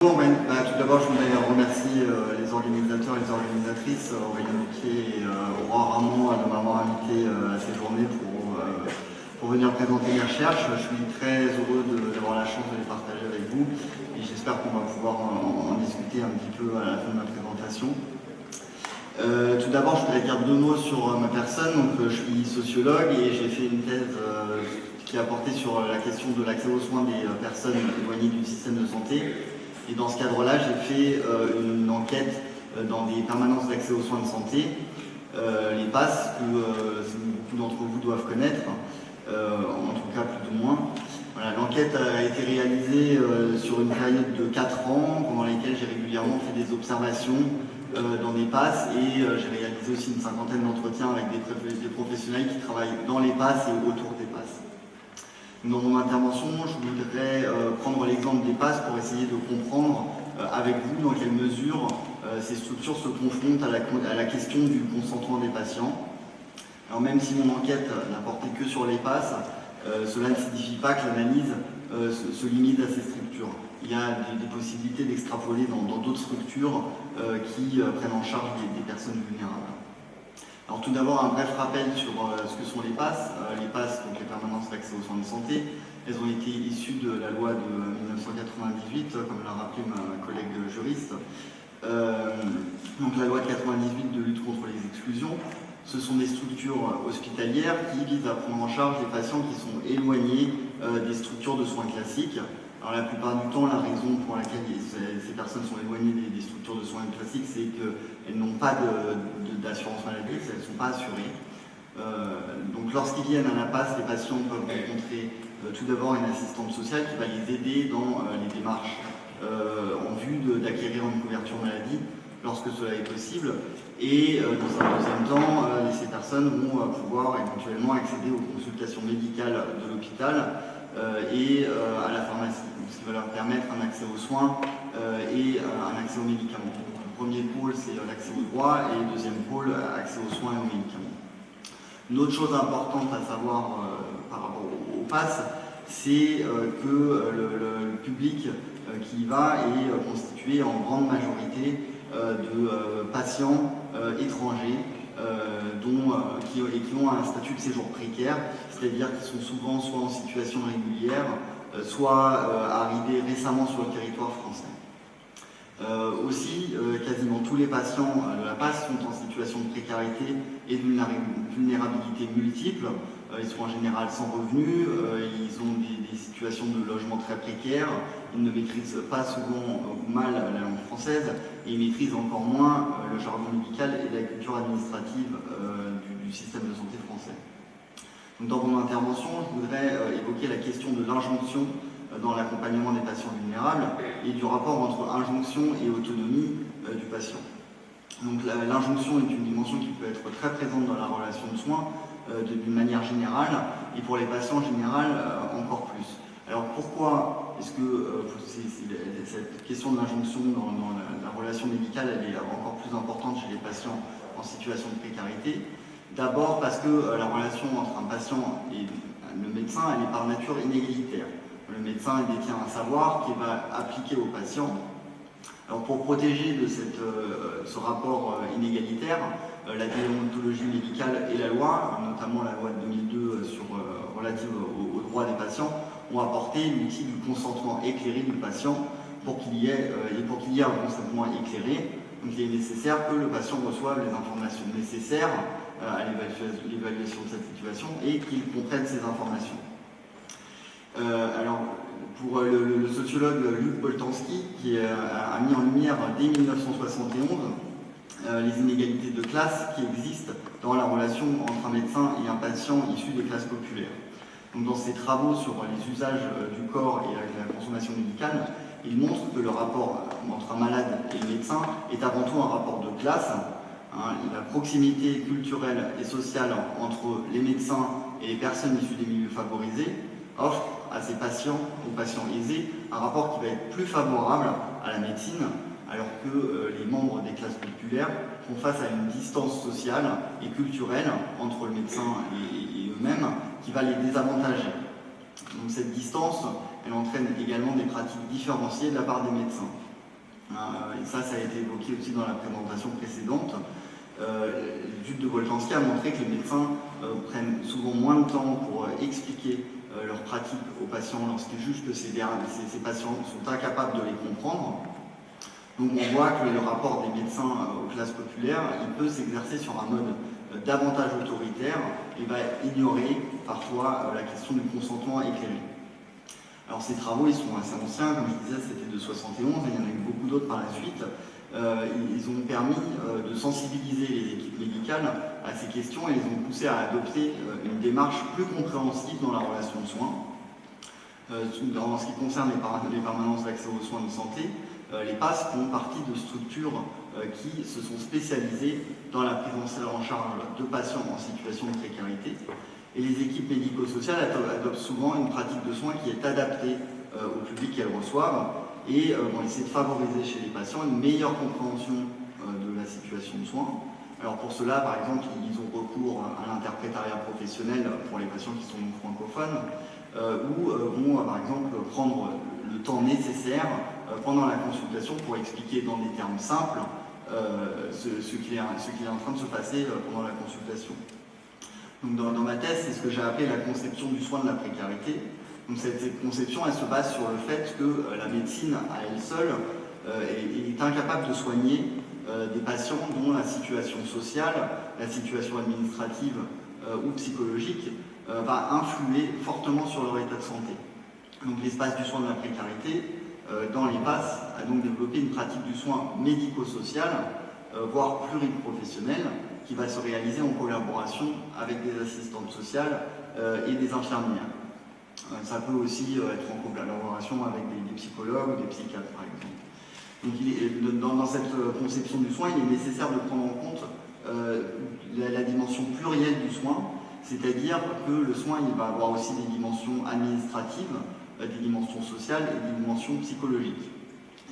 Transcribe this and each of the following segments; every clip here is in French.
Bon, tout d'abord, je voudrais remercier les organisateurs et les organisatrices, Aurélien Bouquier et Aurore Ramon, de m'avoir invité à ces journées pour venir présenter mes recherches. Je suis très heureux d'avoir la chance de les partager avec vous et j'espère qu'on va pouvoir en discuter un petit peu à la fin de ma présentation. Tout d'abord, je voudrais dire deux mots sur ma personne. Donc, je suis sociologue et j'ai fait une thèse qui a porté sur la question de l'accès aux soins des personnes éloignées du système de santé. Et dans ce cadre-là, j'ai fait une enquête dans des permanences d'accès aux soins de santé, les PASS, que beaucoup d'entre vous doivent connaître, en tout cas plus ou moins. Voilà, l'enquête a été réalisée sur une période de 4 ans, pendant lesquelles j'ai régulièrement fait des observations dans des PASS et j'ai réalisé aussi une cinquantaine d'entretiens avec des professionnels qui travaillent dans les PASS et autour des PASS. Dans mon intervention, je voudrais prendre l'exemple des PASS pour essayer de comprendre avec vous dans quelle mesure ces structures se confrontent à la question du consentement des patients. Alors même si mon enquête n'a porté que sur les PASS, cela ne signifie pas que l'analyse se limite à ces structures. Il y a des possibilités d'extrapoler dans d'autres structures qui prennent en charge des personnes vulnérables. Alors tout d'abord, un bref rappel sur ce que sont les PASS. Les PASS, donc les permanences d'accès aux soins de santé, elles ont été issues de la loi de 1998, comme l'a rappelé ma collègue juriste. Donc la loi de 98 de lutte contre les exclusions, ce sont des structures hospitalières qui visent à prendre en charge les patients qui sont éloignés des structures de soins classiques. Alors la plupart du temps, la raison pour laquelle ces personnes sont éloignées des structures de soins classiques, c'est qu'elles n'ont pas d'assurance maladie, elles ne sont pas assurées. Donc lorsqu'ils viennent à la PASS, les patients peuvent rencontrer tout d'abord une assistante sociale qui va les aider dans les démarches en vue d'acquérir une couverture maladie lorsque cela est possible. Et dans un deuxième temps, ces personnes vont pouvoir éventuellement accéder aux consultations médicales de l'hôpital et à la pharmacie, donc ce qui va leur permettre un accès aux soins et un accès aux médicaments. Donc, le premier pôle, c'est l'accès aux droits, et le deuxième pôle, accès aux soins et aux médicaments. Une autre chose importante à savoir par rapport au PASS, c'est que le public qui y va est constitué en grande majorité de patients étrangers qui ont un statut de séjour précaire, c'est-à-dire qu'ils sont souvent soit en situation régulière, soit arrivés récemment sur le territoire français. Aussi, quasiment tous les patients de la PASS sont en situation de précarité et de vulnérabilité multiples. Ils sont en général sans revenus, ils ont des situations de logement très précaires, ils ne maîtrisent pas souvent ou mal la langue française et ils maîtrisent encore moins le jargon médical et la culture administrative du système de santé français. Donc, dans mon intervention, je voudrais évoquer la question de l'injonction dans l'accompagnement des patients vulnérables et du rapport entre injonction et autonomie du patient. Donc l'injonction est une dimension qui peut être très présente dans la relation de soins d'une manière générale et pour les patients en général encore plus. Alors pourquoi est-ce que cette question de l'injonction dans la relation médicale elle est encore plus importante chez les patients en situation de précarité? D'abord parce que la relation entre un patient et le médecin elle est par nature inégalitaire. Le médecin détient un savoir qu'il va appliquer au patient. Alors pour protéger de ce rapport inégalitaire, la déontologie médicale et la loi, notamment la loi de 2002 relative aux droits des patients, ont apporté l'outil du consentement éclairé du patient pour qu'il y ait un consentement éclairé. Donc il est nécessaire que le patient reçoive les informations nécessaires à l'évaluation de cette situation et qu'il comprenne ces informations. Alors, pour le sociologue Luc Boltanski, qui a mis en lumière dès 1971 les inégalités de classe qui existent dans la relation entre un médecin et un patient issu des classes populaires. Donc, dans ses travaux sur les usages du corps et la consommation médicale, il montre que le rapport entre un malade et le médecin est avant tout un rapport de classe. La proximité culturelle et sociale entre les médecins et les personnes issues des milieux favorisés offre à ces patients, aux patients aisés, un rapport qui va être plus favorable à la médecine, alors que les membres des classes populaires font face à une distance sociale et culturelle entre le médecin et eux-mêmes qui va les désavantager. Donc cette distance, elle entraîne également des pratiques différenciées de la part des médecins. Et ça a été évoqué aussi dans la présentation précédente. L'étude de Boltanski a montré que les médecins prennent souvent moins de temps pour expliquer leur pratique aux patients lorsqu'ils jugent que ces patients sont incapables de les comprendre. Donc on voit que le rapport des médecins aux classes populaires, il peut s'exercer sur un mode davantage autoritaire et va ignorer parfois la question du consentement éclairé. Alors ces travaux, ils sont assez anciens, comme je disais, c'était de 71, et il y en a eu beaucoup d'autres par la suite. Ils ont permis de sensibiliser les équipes médicales à ces questions et les ont poussés à adopter une démarche plus compréhensive dans la relation de soins. En ce qui concerne les permanences d'accès aux soins de santé, les PASS font partie de structures qui se sont spécialisées dans la prise en charge de patients en situation de précarité. Et les équipes médico-sociales adoptent souvent une pratique de soins qui est adaptée au public qu'elles reçoivent et vont essayer de favoriser chez les patients une meilleure compréhension de la situation de soins. Alors pour cela, par exemple, ils ont recours à l'interprétariat professionnel pour les patients qui sont francophones ou vont, par exemple, prendre le temps nécessaire pendant la consultation pour expliquer dans des termes simples ce qu'il est en train de se passer pendant la consultation. Donc dans ma thèse, c'est ce que j'ai appelé la conception du soin de la précarité. Donc cette conception, elle se base sur le fait que la médecine, à elle seule, est incapable de soigner des patients dont la situation sociale, la situation administrative ou psychologique va influer fortement sur leur état de santé. Donc l'espace du soin de la précarité, dans les PASS, a donc développé une pratique du soin médico-social, voire pluriprofessionnelle, qui va se réaliser en collaboration avec des assistantes sociales et des infirmières. Ça peut aussi être en collaboration avec des psychologues ou des psychiatres, par exemple. Donc dans cette conception du soin, il est nécessaire de prendre en compte la dimension plurielle du soin, c'est-à-dire que le soin, il va avoir aussi des dimensions administratives, des dimensions sociales et des dimensions psychologiques.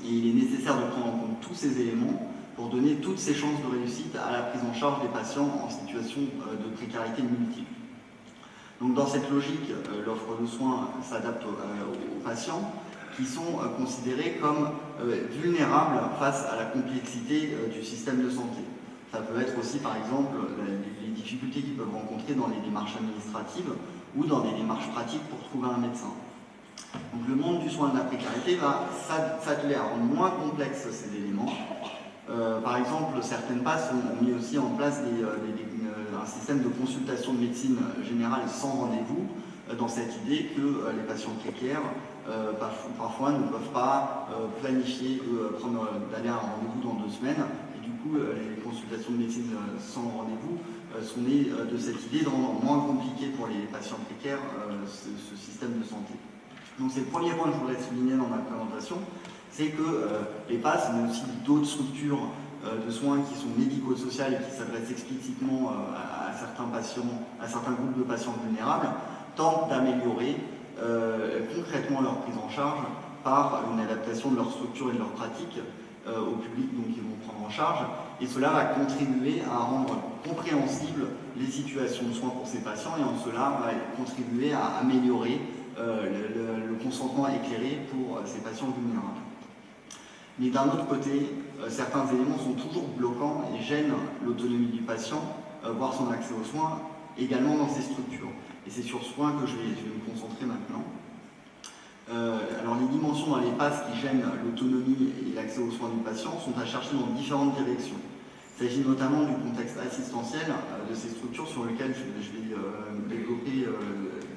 Et il est nécessaire de prendre en compte tous ces éléments pour donner toutes ces chances de réussite à la prise en charge des patients en situation de précarité multiple. Donc dans cette logique, l'offre de soins s'adapte aux patients qui sont considérés comme vulnérables face à la complexité du système de santé. Ça peut être aussi par exemple les difficultés qu'ils peuvent rencontrer dans les démarches administratives ou dans des démarches pratiques pour trouver un médecin. Donc le monde du soin de la précarité va s'atteler à rendre moins complexes ces éléments. Par exemple, certaines PASS ont mis aussi en place un système de consultation de médecine générale sans rendez-vous, dans cette idée que les patients précaires parfois ne peuvent pas planifier d'aller à un rendez-vous dans 2 semaines. Et du coup, les consultations de médecine sans rendez-vous sont nées de cette idée de rendre moins compliqué pour les patients précaires ce système de santé. Donc c'est le premier point que je voudrais souligner dans ma présentation, c'est que les PASS, mais aussi d'autres structures de soins qui sont médico-sociales et qui s'adressent explicitement à certains patients, à certains groupes de patients vulnérables, tentent d'améliorer concrètement leur prise en charge par une adaptation de leur structure et de leur pratique au public qu'ils vont prendre en charge. Et cela va contribuer à rendre compréhensibles les situations de soins pour ces patients et en cela va contribuer à améliorer le consentement éclairé pour ces patients vulnérables. Mais d'un autre côté, certains éléments sont toujours bloquants et gênent l'autonomie du patient, voire son accès aux soins, également dans ces structures. Et c'est sur ce point que je vais me concentrer maintenant. Alors les dimensions dans les PASS qui gênent l'autonomie et l'accès aux soins du patient sont à chercher dans différentes directions. Il s'agit notamment du contexte assistentiel de ces structures sur lequel je vais développer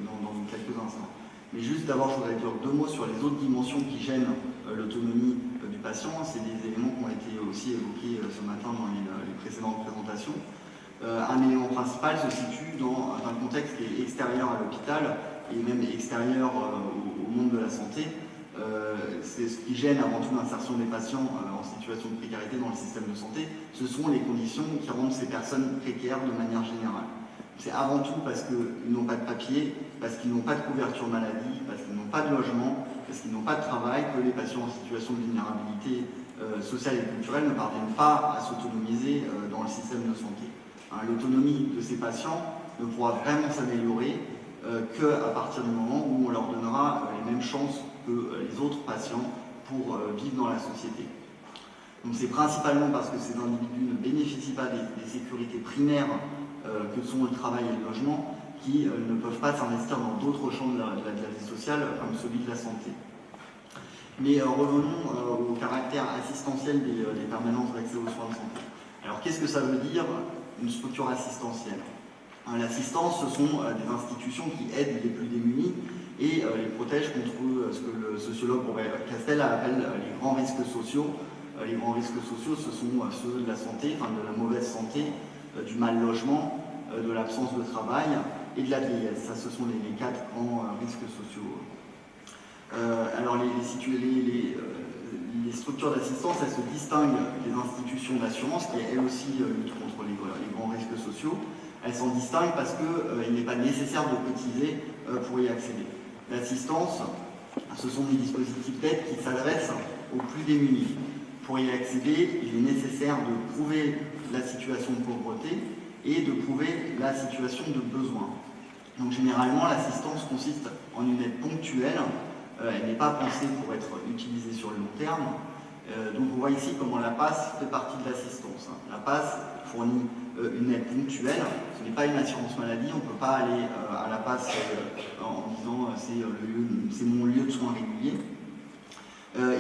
dans quelques instants. Mais juste d'abord, je voudrais dire 2 mots sur les autres dimensions qui gênent l'autonomie du patient. C'est des éléments qui ont été aussi évoqués ce matin dans les précédentes présentations. Un élément principal se situe dans un contexte qui est extérieur à l'hôpital et même extérieur au monde de la santé. C'est ce qui gêne avant tout l'insertion des patients en situation de précarité dans le système de santé. Ce sont les conditions qui rendent ces personnes précaires de manière générale. C'est avant tout parce qu'ils n'ont pas de papier, parce qu'ils n'ont pas de couverture maladie, parce qu'ils n'ont pas de logement, parce qu'ils n'ont pas de travail, que les patients en situation de vulnérabilité sociale et culturelle ne parviennent pas à s'autonomiser dans le système de santé. L'autonomie de ces patients ne pourra vraiment s'améliorer qu'à partir du moment où on leur donnera les mêmes chances que les autres patients pour vivre dans la société. Donc c'est principalement parce que ces individus ne bénéficient pas des sécurités primaires que sont le travail et le logement, qui ne peuvent pas s'investir dans d'autres champs de la vie sociale, comme celui de la santé. Mais revenons au caractère assistentiel des permanences d'accès aux soins de santé. Alors qu'est-ce que ça veut dire, une structure assistentielle? L'assistance, ce sont des institutions qui aident les plus démunis et les protègent contre ce que le sociologue Robert Castel appelle les grands risques sociaux. Les grands risques sociaux, ce sont ceux de la santé, enfin de la mauvaise santé, du mal logement, de l'absence de travail et de la vieillesse. Ça, ce sont les 4 grands risques sociaux. Alors les structures d'assistance, elles se distinguent des institutions d'assurance qui elles aussi luttent contre les grands risques sociaux. Elles s'en distinguent parce qu'il n'est pas nécessaire de cotiser pour y accéder. L'assistance, ce sont des dispositifs d'aide qui s'adressent aux plus démunis. Pour y accéder, il est nécessaire de prouver la situation de pauvreté et de prouver la situation de besoin. Donc généralement, l'assistance consiste en une aide ponctuelle. Elle n'est pas pensée pour être utilisée sur le long terme. Donc on voit ici comment la PASS fait partie de l'assistance. La PASS fournit une aide ponctuelle. Ce n'est pas une assurance maladie. On ne peut pas aller à la PASS en disant c'est mon lieu de soins régulier.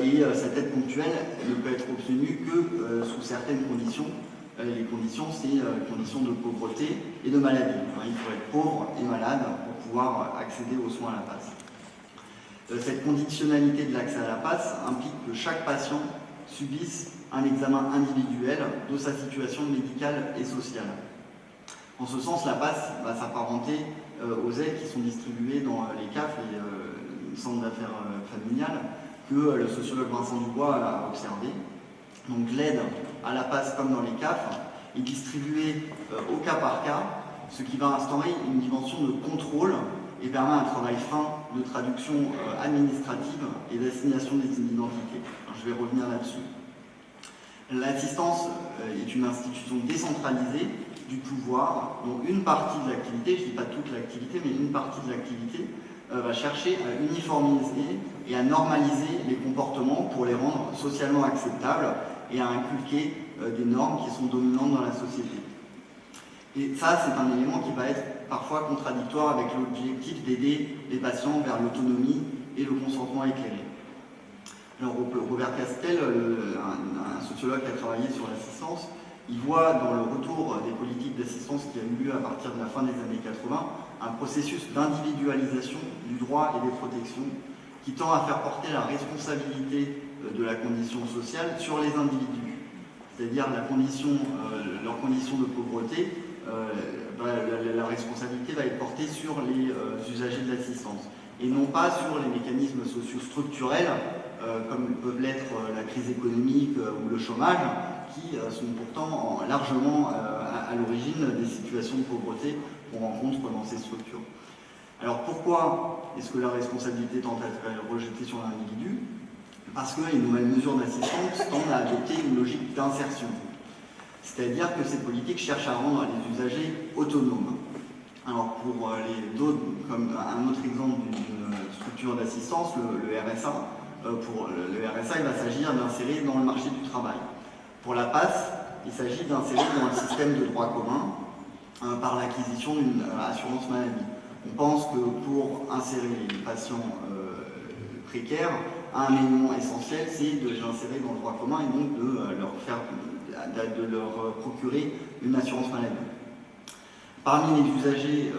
Et cette aide ponctuelle ne peut être obtenue que sous certaines conditions. Les conditions, c'est les conditions de pauvreté et de maladie. Enfin, il faut être pauvre et malade pour pouvoir accéder aux soins à la PASS. Cette conditionnalité de l'accès à la PASS implique que chaque patient subisse un examen individuel de sa situation médicale et sociale. En ce sens, la PASS va s'apparenter aux aides qui sont distribuées dans les CAF, les centres d'affaires familiales, que le sociologue Vincent Dubois a observé. Donc l'aide à la PASS, comme dans les CAF, est distribuée au cas par cas, ce qui va instaurer une dimension de contrôle et permet un travail fin de traduction administrative et d'assignation des identités. Alors, je vais revenir là-dessus. L'assistance est une institution décentralisée du pouvoir dont une partie de l'activité, je ne dis pas toute l'activité, mais une partie de l'activité va chercher à uniformiser et à normaliser les comportements pour les rendre socialement acceptables et à inculquer des normes qui sont dominantes dans la société. Et ça, c'est un élément qui va être parfois contradictoire avec l'objectif d'aider les patients vers l'autonomie et le consentement éclairé. Alors, Robert Castel, un sociologue qui a travaillé sur l'assistance, il voit dans le retour des politiques d'assistance qui a eu lieu à partir de la fin des années 80 un processus d'individualisation du droit et des protections qui tend à faire porter la responsabilité de la condition sociale sur les individus. C'est-à-dire leur condition de pauvreté, la responsabilité va être portée sur les usagers de l'assistance et non pas sur les mécanismes sociaux structurels comme peuvent l'être la crise économique ou le chômage qui sont pourtant largement à l'origine des situations de pauvreté qu'on rencontre dans ces structures. Alors pourquoi est-ce que la responsabilité tend à être rejetée sur l'individu? Parce que les nouvelles mesures d'assistance tendent à adopter une logique d'insertion. C'est-à-dire que ces politiques cherchent à rendre les usagers autonomes. Alors pour comme un autre exemple d'une structure d'assistance, le RSA, pour le RSA, il va s'agir d'insérer dans le marché du travail. Pour la PASS, il s'agit d'insérer dans un système de droit commun par l'acquisition d'une assurance maladie. On pense que pour insérer les patients précaires, un élément essentiel, c'est de les insérer dans le droit commun et donc de leur procurer une assurance maladie. Parmi les usagers,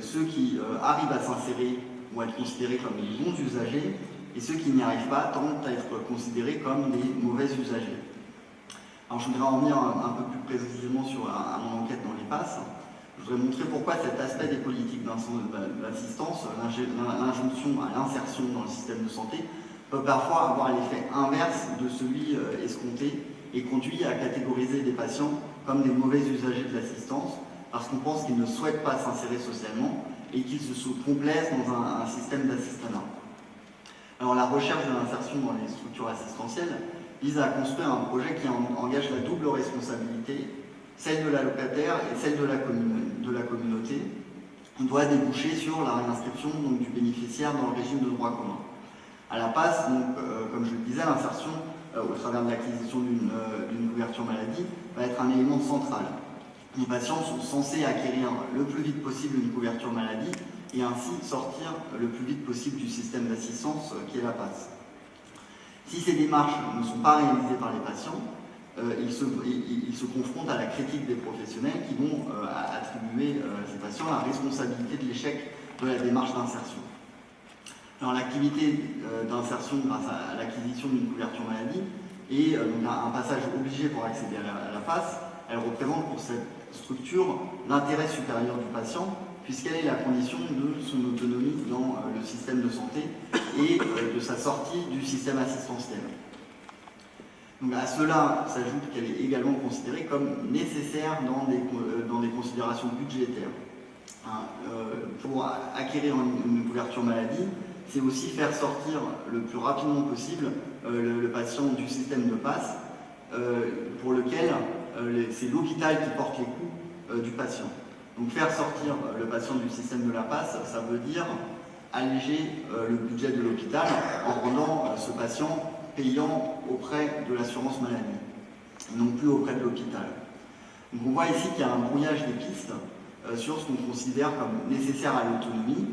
ceux qui arrivent à s'insérer vont être considérés comme des bons usagers et ceux qui n'y arrivent pas tendent à être considérés comme des mauvais usagers. Alors je voudrais en revenir un peu plus précisément sur mon enquête dans les PASS. Je voudrais montrer pourquoi cet aspect des politiques d'assistance, l'injonction à l'insertion dans le système de santé, peut parfois avoir l'effet inverse de celui escompté et conduit à catégoriser des patients comme des mauvais usagers de l'assistance parce qu'on pense qu'ils ne souhaitent pas s'insérer socialement et qu'ils se complaisent dans un système d'assistanat. Alors la recherche de l'insertion dans les structures assistentielles vise à construire un projet qui engage la double responsabilité, celle de l'allocataire et celle de la communauté. On doit déboucher sur la réinscription du bénéficiaire dans le régime de droit commun. À la PASS, donc, comme je le disais, l'insertion au travers de l'acquisition d'une couverture maladie, va être un élément central. Les patients sont censés acquérir le plus vite possible une couverture maladie et ainsi sortir le plus vite possible du système d'assistance qui est la PASS. Si ces démarches ne sont pas réalisées par les patients, ils se confrontent à la critique des professionnels qui vont attribuer à ces patients la responsabilité de l'échec de la démarche d'insertion. Alors l'activité d'insertion grâce à l'acquisition d'une couverture maladie est un passage obligé pour accéder à la PASS. Elle représente pour cette structure l'intérêt supérieur du patient puisqu'elle est la condition de son autonomie dans le système de santé et de sa sortie du système assistentiel. Donc à cela s'ajoute qu'elle est également considérée comme nécessaire dans des considérations budgétaires. Pour acquérir une couverture maladie, c'est aussi faire sortir le plus rapidement possible le patient du système de PASS, pour lequel c'est l'hôpital qui porte les coûts du patient. Donc faire sortir le patient du système de la PASS, ça veut dire alléger le budget de l'hôpital en rendant ce patient payant auprès de l'assurance maladie, non plus auprès de l'hôpital. Donc on voit ici qu'il y a un brouillage des pistes sur ce qu'on considère comme nécessaire à l'autonomie.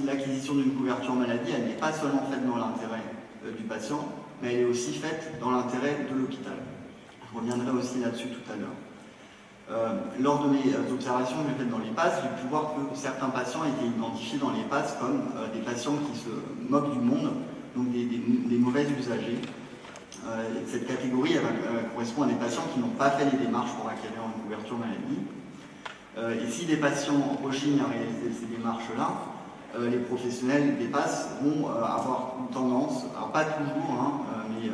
L'acquisition d'une couverture maladie, elle n'est pas seulement faite dans l'intérêt du patient, mais elle est aussi faite dans l'intérêt de l'hôpital. Je reviendrai aussi là-dessus tout à l'heure. Lors de mes observations que j'ai faites dans les PASS, j'ai pu voir que certains patients étaient identifiés dans les PASS comme des patients qui se moquent du monde, donc des mauvais usagers. Cette catégorie correspond à des patients qui n'ont pas fait les démarches pour acquérir une couverture maladie. Et si les patients rechignent à réaliser ces démarches-là, les professionnels des PASS vont avoir une tendance, alors pas toujours, mais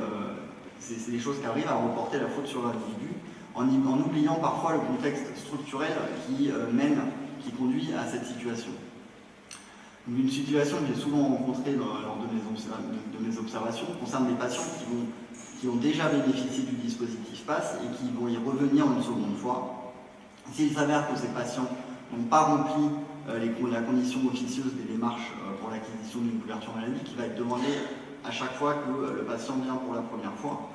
c'est des choses qui arrivent, à reporter la faute sur l'individu, en oubliant parfois le contexte structurel qui conduit à cette situation. Donc, une situation que j'ai souvent rencontrée lors de mes observations concerne des patients qui ont déjà bénéficié du dispositif PASS et qui vont y revenir une seconde fois. S'il s'avère que ces patients n'ont pas rempli la condition officieuse des démarches pour l'acquisition d'une couverture maladie, qui va être demandée à chaque fois que le patient vient pour la première fois,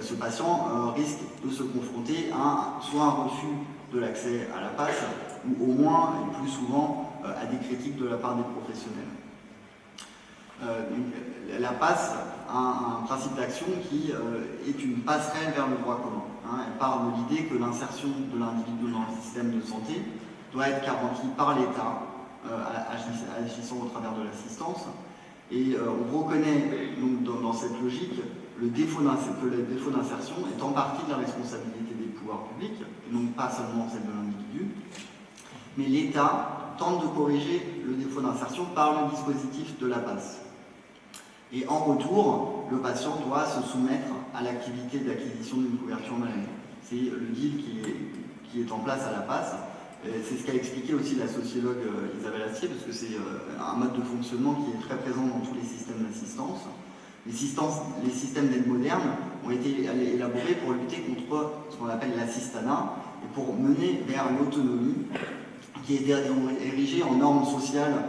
ce patient risque de se confronter à soit un refus de l'accès à la PASS, ou au moins, et plus souvent, à des critiques de la part des professionnels. La PASS a un principe d'action qui est une passerelle vers le droit commun. Elle part de l'idée que l'insertion de l'individu dans le système de santé doit être garantie par l'État, agissant au travers de l'assistance. Et on reconnaît donc, dans cette logique que le défaut d'insertion est en partie de la responsabilité des pouvoirs publics, et non pas seulement celle de l'individu. Mais l'État tente de corriger le défaut d'insertion par le dispositif de la PASS. Et en retour, le patient doit se soumettre à l'activité d'acquisition d'une couverture maladie. C'est le deal qui est en place à la PASS. C'est ce qu'a expliqué aussi la sociologue Isabelle Astier, parce que c'est un mode de fonctionnement qui est très présent dans tous les systèmes d'assistance. Les systèmes d'aide moderne ont été élaborés pour lutter contre ce qu'on appelle l'assistanat et pour mener vers l'autonomie qui est érigée en normes sociales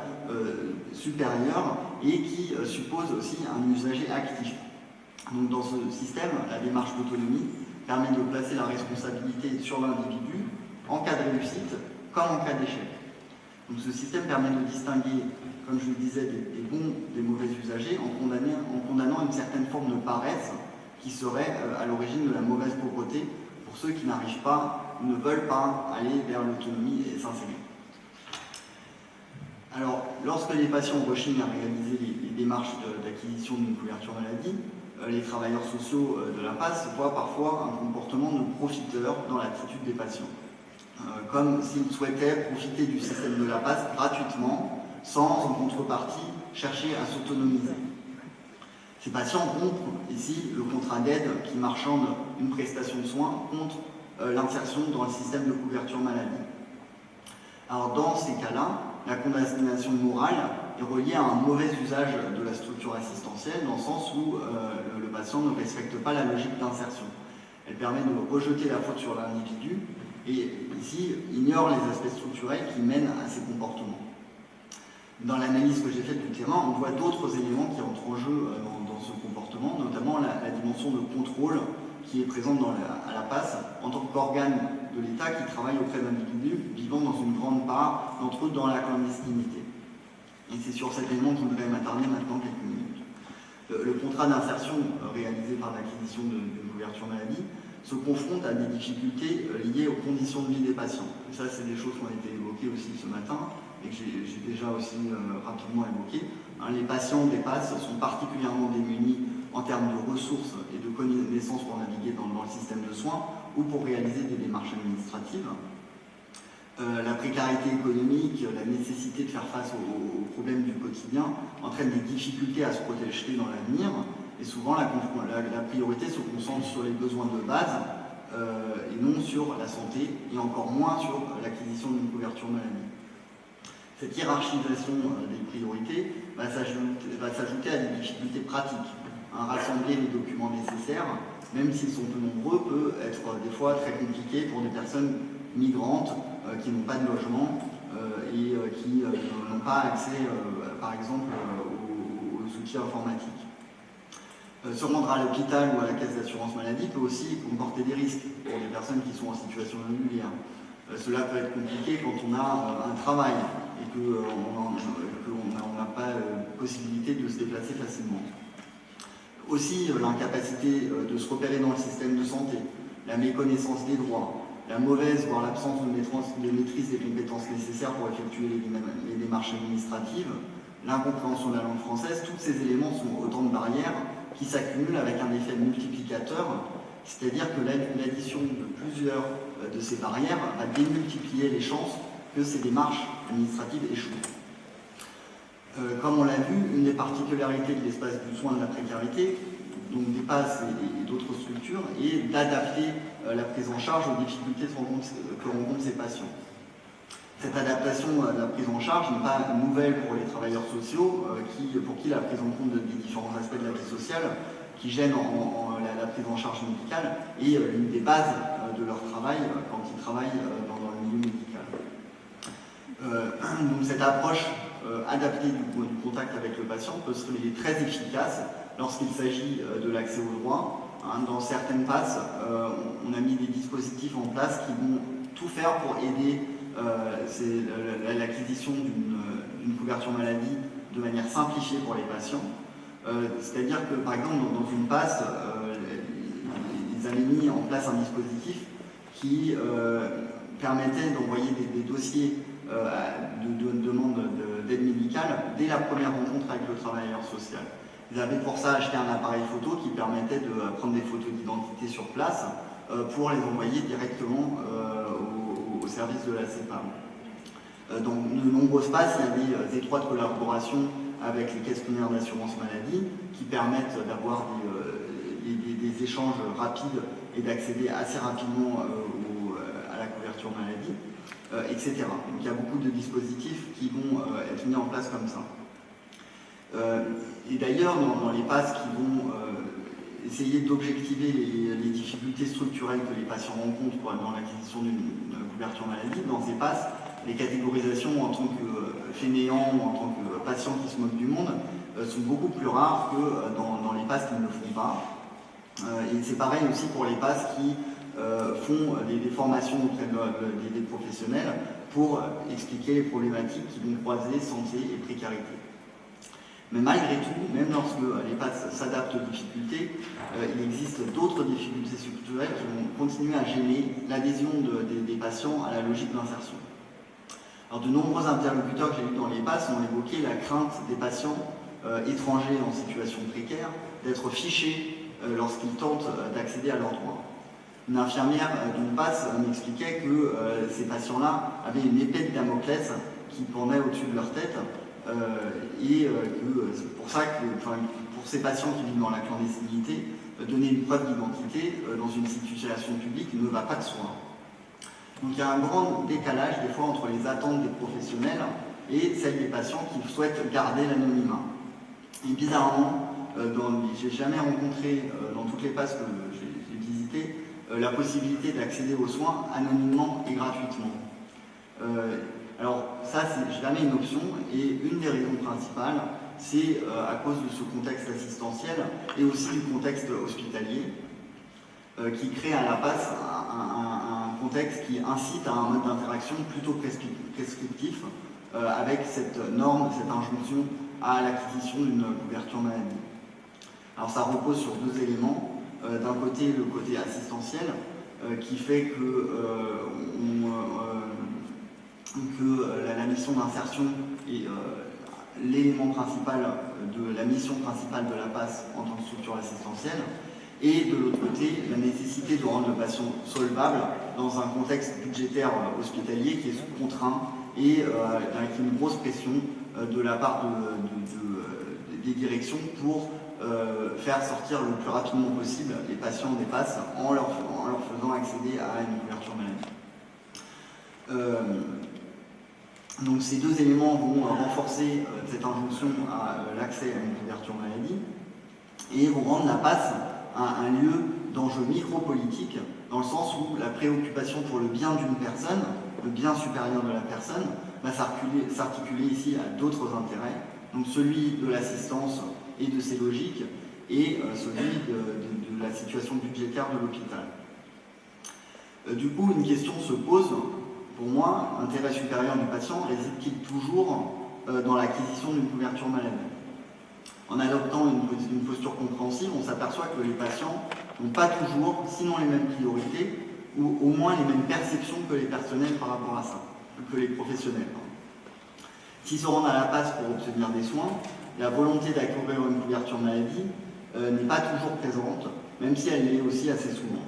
supérieures et qui suppose aussi un usager actif. Donc dans ce système, la démarche d'autonomie permet de placer la responsabilité sur l'individu en cas de réussite comme en cas d'échec. Donc ce système permet de distinguer, comme je le disais, des bons des mauvais usagers en condamnant une certaine forme de paresse qui serait à l'origine de la mauvaise pauvreté pour ceux qui n'arrivent pas ou ne veulent pas aller vers l'autonomie et s'insérer. Alors, lorsque les patients rechignent à réaliser les démarches d'acquisition d'une couverture maladie, les travailleurs sociaux de la PASS voient parfois un comportement de profiteur dans l'attitude des patients, comme s'ils souhaitaient profiter du système de la PASS gratuitement, sans en contrepartie chercher à s'autonomiser. Ces patients rompent ici le contrat d'aide qui marchande une prestation de soins contre l'insertion dans le système de couverture maladie. Alors dans ces cas-là, la condamnation morale est reliée à un mauvais usage de la structure assistentielle, dans le sens où le patient ne respecte pas la logique d'insertion. Elle permet de rejeter la faute sur l'individu et ici ignore les aspects structurels qui mènent à ces comportements. Dans l'analyse que j'ai faite du terrain, on voit d'autres éléments qui entrent en jeu dans ce comportement, notamment la dimension de contrôle qui est présente à la PAS en tant qu'organe de l'État qui travaille auprès d'individus vivant dans une grande part d'entre eux dans la clandestinité. Et c'est sur cet élément que je voudrais m'attarder maintenant quelques minutes. Le contrat d'insertion réalisé par l'acquisition d'une couverture maladie se confronte à des difficultés liées aux conditions de vie des patients. Et ça, c'est des choses qui ont été évoquées aussi ce matin et que j'ai déjà aussi rapidement évoquées. Les patients des PAS sont particulièrement démunis en termes de ressources et de connaissances pour naviguer dans le système de soins ou pour réaliser des démarches administratives. La précarité économique, la nécessité de faire face aux problèmes du quotidien entraîne des difficultés à se projeter dans l'avenir. Et souvent, la priorité se concentre sur les besoins de base et non sur la santé, et encore moins sur l'acquisition d'une couverture maladie. Cette hiérarchisation des priorités va s'ajouter à des difficultés pratiques. Rassembler les documents nécessaires, même s'ils sont peu nombreux, peut être des fois très compliqué pour des personnes migrantes qui n'ont pas de logement et qui n'ont pas accès, par exemple, aux outils informatiques. Se rendre à l'hôpital ou à la caisse d'assurance maladie peut aussi comporter des risques pour des personnes qui sont en situation régulière. Cela peut être compliqué quand on a un travail et qu'on n'a pas possibilité de se déplacer facilement. Aussi, l'incapacité de se repérer dans le système de santé, la méconnaissance des droits, la mauvaise, voire l'absence de maîtrise des compétences nécessaires pour effectuer les démarches administratives, l'incompréhension de la langue française, tous ces éléments sont autant de barrières qui s'accumulent avec un effet multiplicateur, c'est-à-dire que l'addition de plusieurs de ces barrières va démultiplier les chances que ces démarches administratives échouent. Comme on l'a vu, une des particularités de l'espace du soin de la précarité, donc des PAS et d'autres structures, est d'adapter la prise en charge aux difficultés que rencontrent ces patients. Cette adaptation de la prise en charge n'est pas nouvelle pour les travailleurs sociaux, pour qui la prise en compte des différents aspects de la vie sociale qui gênent la prise en charge médicale est l'une des bases de leur travail quand ils travaillent dans le milieu médical. Donc cette approche adaptée du contact avec le patient peut se révéler très efficace lorsqu'il s'agit de l'accès aux droits. Dans certaines PAS, on a mis des dispositifs en place qui vont tout faire pour aider l'acquisition d'une couverture maladie de manière simplifiée pour les patients. C'est-à-dire que, par exemple, dans une PAS, ils avaient mis en place un dispositif qui permettait d'envoyer des dossiers de demande d'aide médicale dès la première rencontre avec le travailleur social. Ils avaient pour ça acheté un appareil photo qui permettait de prendre des photos d'identité sur place pour les envoyer directement au service de la CEPAM. Dans de nombreuses PAS, il y a des étroites collaborations avec les caisses primaires d'assurance maladie qui permettent d'avoir des échanges rapides et d'accéder assez rapidement à la couverture maladie, etc. Donc il y a beaucoup de dispositifs qui vont être mis en place comme ça. Et d'ailleurs, dans les PAS qui vont essayer d'objectiver les difficultés structurelles que les patients rencontrent dans l'acquisition d'une couverture maladie, dans ces PAS, les catégorisations en tant que fainéants ou en tant que patients qui se moquent du monde sont beaucoup plus rares que dans les PAS qui ne le font pas. Et c'est pareil aussi pour les PAS qui font des formations auprès des professionnels pour expliquer les problématiques qui vont croiser santé et précarité. Mais malgré tout, même lorsque les PAS s'adaptent aux difficultés, il existe d'autres difficultés structurelles qui vont continuer à gêner l'adhésion des patients à la logique d'insertion. Alors, de nombreux interlocuteurs que j'ai eus dans les PAS ont évoqué la crainte des patients étrangers en situation précaire d'être fichés lorsqu'ils tentent d'accéder à leurs droits. Une infirmière d'une PAS m'expliquait que ces patients-là avaient une épée de Damoclès qui pendait au-dessus de leur tête et que c'est pour ça que pour ces patients qui vivent dans la clandestinité, donner une preuve d'identité dans une situation publique ne va pas de soi. Donc il y a un grand décalage des fois entre les attentes des professionnels et celles des patients qui souhaitent garder l'anonymat. Et bizarrement, j'ai jamais rencontré dans toutes les PAS que j'ai visitées la possibilité d'accéder aux soins anonymement et gratuitement. Alors ça, c'est jamais une option, et une des raisons principales, c'est à cause de ce contexte assistentiel et aussi du contexte hospitalier, qui crée à la passe un contexte qui incite à un mode d'interaction plutôt prescriptif, avec cette norme, cette injonction à l'acquisition d'une couverture maladie. Alors ça repose sur deux éléments. D'un côté, le côté assistentiel, qui fait que, la mission d'insertion est l'élément principal de la mission principale de la PAS en tant que structure assistentielle, et de l'autre côté, la nécessité de rendre le patient solvable dans un contexte budgétaire hospitalier qui est sous-contraint et avec une grosse pression de la part des directions pour faire sortir le plus rapidement possible les patients des PAS en leur faisant accéder à une couverture maladie. Donc ces deux éléments vont renforcer cette injonction à l'accès à une couverture maladie et vont rendre la PAS un lieu d'enjeu micro-politique, dans le sens où la préoccupation pour le bien d'une personne, le bien supérieur de la personne, va s'articuler ici à d'autres intérêts, donc celui de l'assistance et de ses logiques, et celui de la situation budgétaire de l'hôpital. Du coup, une question se pose, pour moi, l'intérêt supérieur du patient réside-t-il toujours dans l'acquisition d'une couverture maladie? En adoptant une posture compréhensive, on s'aperçoit que les patients n'ont pas toujours, sinon les mêmes priorités, ou au moins les mêmes perceptions que les personnels par rapport à ça, que les professionnels. S'ils se rendent à la PAS pour obtenir des soins, la volonté d'acquérir une couverture maladie n'est pas toujours présente, même si elle l'est aussi assez souvent.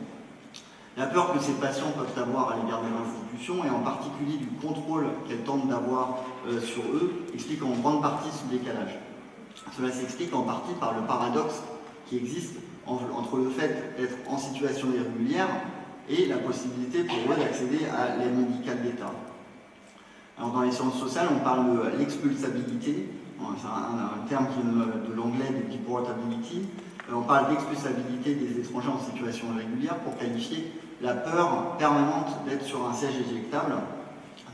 La peur que ces patients peuvent avoir à l'égard de l'institution, et en particulier du contrôle qu'elles tentent d'avoir sur eux, explique en grande partie ce décalage. Cela s'explique en partie par le paradoxe qui existe entre le fait d'être en situation irrégulière et la possibilité pour eux d'accéder à l'aide médicale d'État. Alors dans les sciences sociales, on parle de l'expulsabilité, c'est un terme qui vient de l'anglais de deportability. On parle d'expulsabilité des étrangers en situation irrégulière pour qualifier la peur permanente d'être sur un siège éjectable,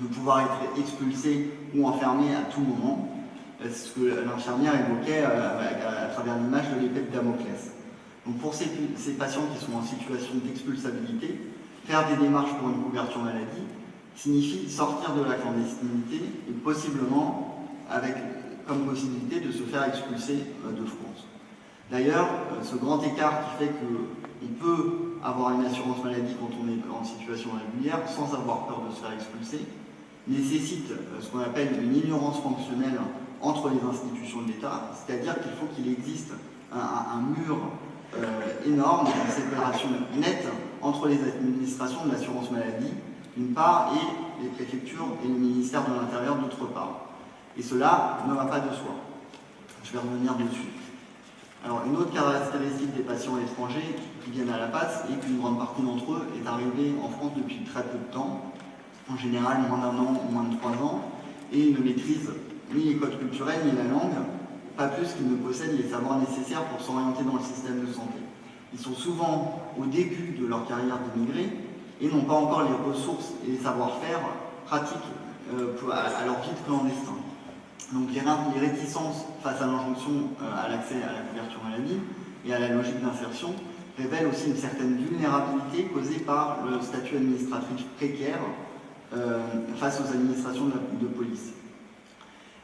de pouvoir être expulsé ou enfermé à tout moment, ce que l'infirmière évoquait à travers l'image de l'épée de Damoclès. Donc pour ces patients qui sont en situation d'expulsabilité, faire des démarches pour une couverture maladie signifie sortir de la clandestinité et possiblement avec comme possibilité de se faire expulser de France. D'ailleurs, ce grand écart qui fait qu'on peut avoir une assurance maladie quand on est en situation régulière sans avoir peur de se faire expulser nécessite ce qu'on appelle une ignorance fonctionnelle entre les institutions de l'État, c'est-à-dire qu'il faut qu'il existe un mur énorme, une séparation nette entre les administrations de l'assurance maladie d'une part et les préfectures et le ministère de l'Intérieur d'autre part. Et cela ne va pas de soi. Je vais revenir dessus. Alors, une autre caractéristique des patients étrangers qui viennent à la PAS est qu'une grande partie d'entre eux est arrivée en France depuis très peu de temps, en général moins d'1 an ou moins de 3 ans, et ils ne maîtrisent ni les codes culturels ni la langue, pas plus qu'ils ne possèdent les savoirs nécessaires pour s'orienter dans le système de santé. Ils sont souvent au début de leur carrière d'immigrés et n'ont pas encore les ressources et les savoir-faire pratiques à leur vie de clandestin. Donc les réticences face à l'injonction à l'accès à la couverture maladie et à la logique d'insertion révèlent aussi une certaine vulnérabilité causée par le statut administratif précaire face aux administrations de police.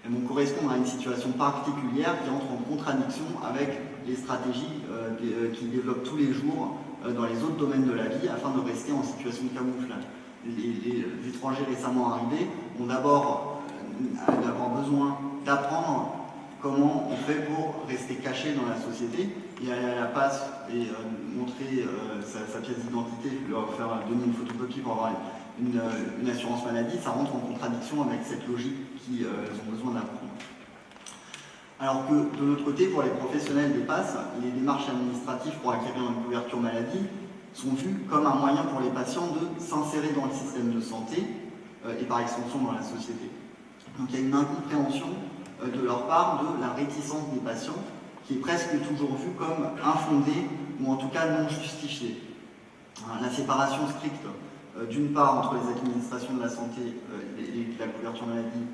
Elles vont correspondre à une situation particulière qui entre en contradiction avec les stratégies qu'ils développent tous les jours dans les autres domaines de la vie afin de rester en situation de camouflage. Les étrangers récemment arrivés ont d'abord besoin d'apprendre comment on fait pour rester caché dans la société et aller à la PAS et montrer sa pièce d'identité, leur faire donner une photocopie pour avoir une assurance maladie, ça rentre en contradiction avec cette logique qu'ils ont besoin d'apprendre. Alors que de l'autre côté, pour les professionnels des PAS, les démarches administratives pour acquérir une couverture maladie sont vues comme un moyen pour les patients de s'insérer dans le système de santé et par extension dans la société. Donc il y a une incompréhension de leur part de la réticence des patients qui est presque toujours vue comme infondée ou en tout cas non justifiée. La séparation stricte d'une part entre les administrations de la santé et de la couverture maladie,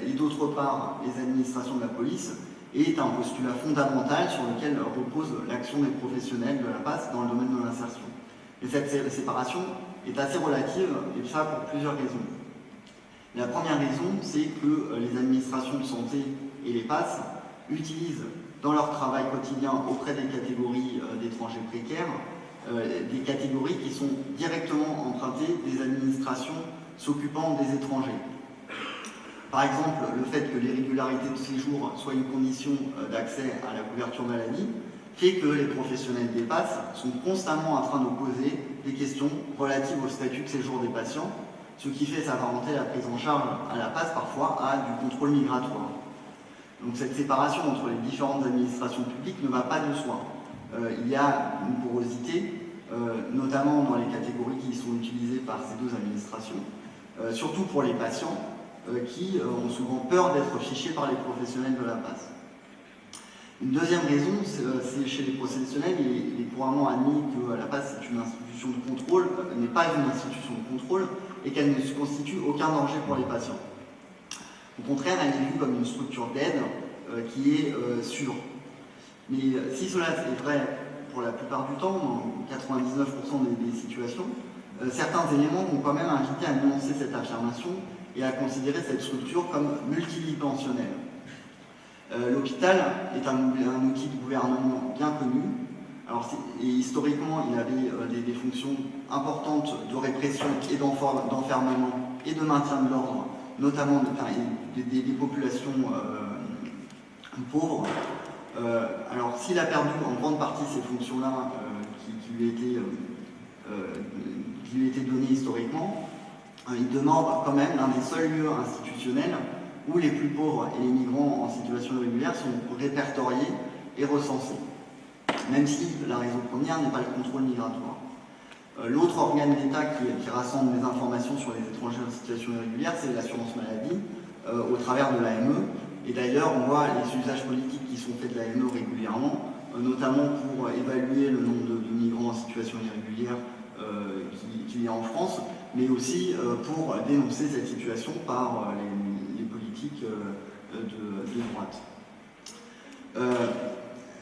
et d'autre part les administrations de la police, est un postulat fondamental sur lequel repose l'action des professionnels de la PAS dans le domaine de l'insertion. Et cette séparation est assez relative, et ça pour plusieurs raisons. La première raison, c'est que les administrations de santé et les PAS utilisent dans leur travail quotidien auprès des catégories d'étrangers précaires, des catégories qui sont directement empruntées des administrations s'occupant des étrangers. Par exemple, le fait que l'irrégularité de séjour soit une condition d'accès à la couverture maladie fait que les professionnels des PAS sont constamment en train de poser des questions relatives au statut de séjour des patients, ce qui fait s'apparenter la prise en charge à la PAS parfois à du contrôle migratoire. Donc cette séparation entre les différentes administrations publiques ne va pas de soi. Il y a une porosité, notamment dans les catégories qui sont utilisées par ces deux administrations, surtout pour les patients qui ont souvent peur d'être fichés par les professionnels de la PAS. Une deuxième raison, c'est chez les professionnels, il est couramment admis que la PAS est une institution de contrôle, n'est pas une institution de contrôle, et qu'elle ne constitue aucun danger pour les patients. Au contraire, elle est vue comme une structure d'aide qui est sûre. Mais si cela est vrai pour la plupart du temps, dans 99% des situations, certains éléments vont quand même inviter à nuancer cette affirmation et à considérer cette structure comme multidimensionnelle. L'hôpital est un outil de gouvernement bien connu. Alors, et historiquement, il avait des fonctions importantes de répression et d'enfermement et de maintien de l'ordre, notamment des populations pauvres. Alors, s'il a perdu en grande partie ces fonctions-là qui lui étaient données historiquement, il demeure quand même l'un des seuls lieux institutionnels où les plus pauvres et les migrants en situation irrégulière sont répertoriés et recensés, même si la raison première n'est pas le contrôle migratoire. L'autre organe d'État qui rassemble les informations sur les étrangers en situation irrégulière, c'est l'assurance maladie, au travers de l'AME. Et d'ailleurs, on voit les usages politiques qui sont faits de l'AME régulièrement, notamment pour évaluer le nombre de migrants en situation irrégulière qu'il y a en France, mais aussi pour dénoncer cette situation par les politiques de droite.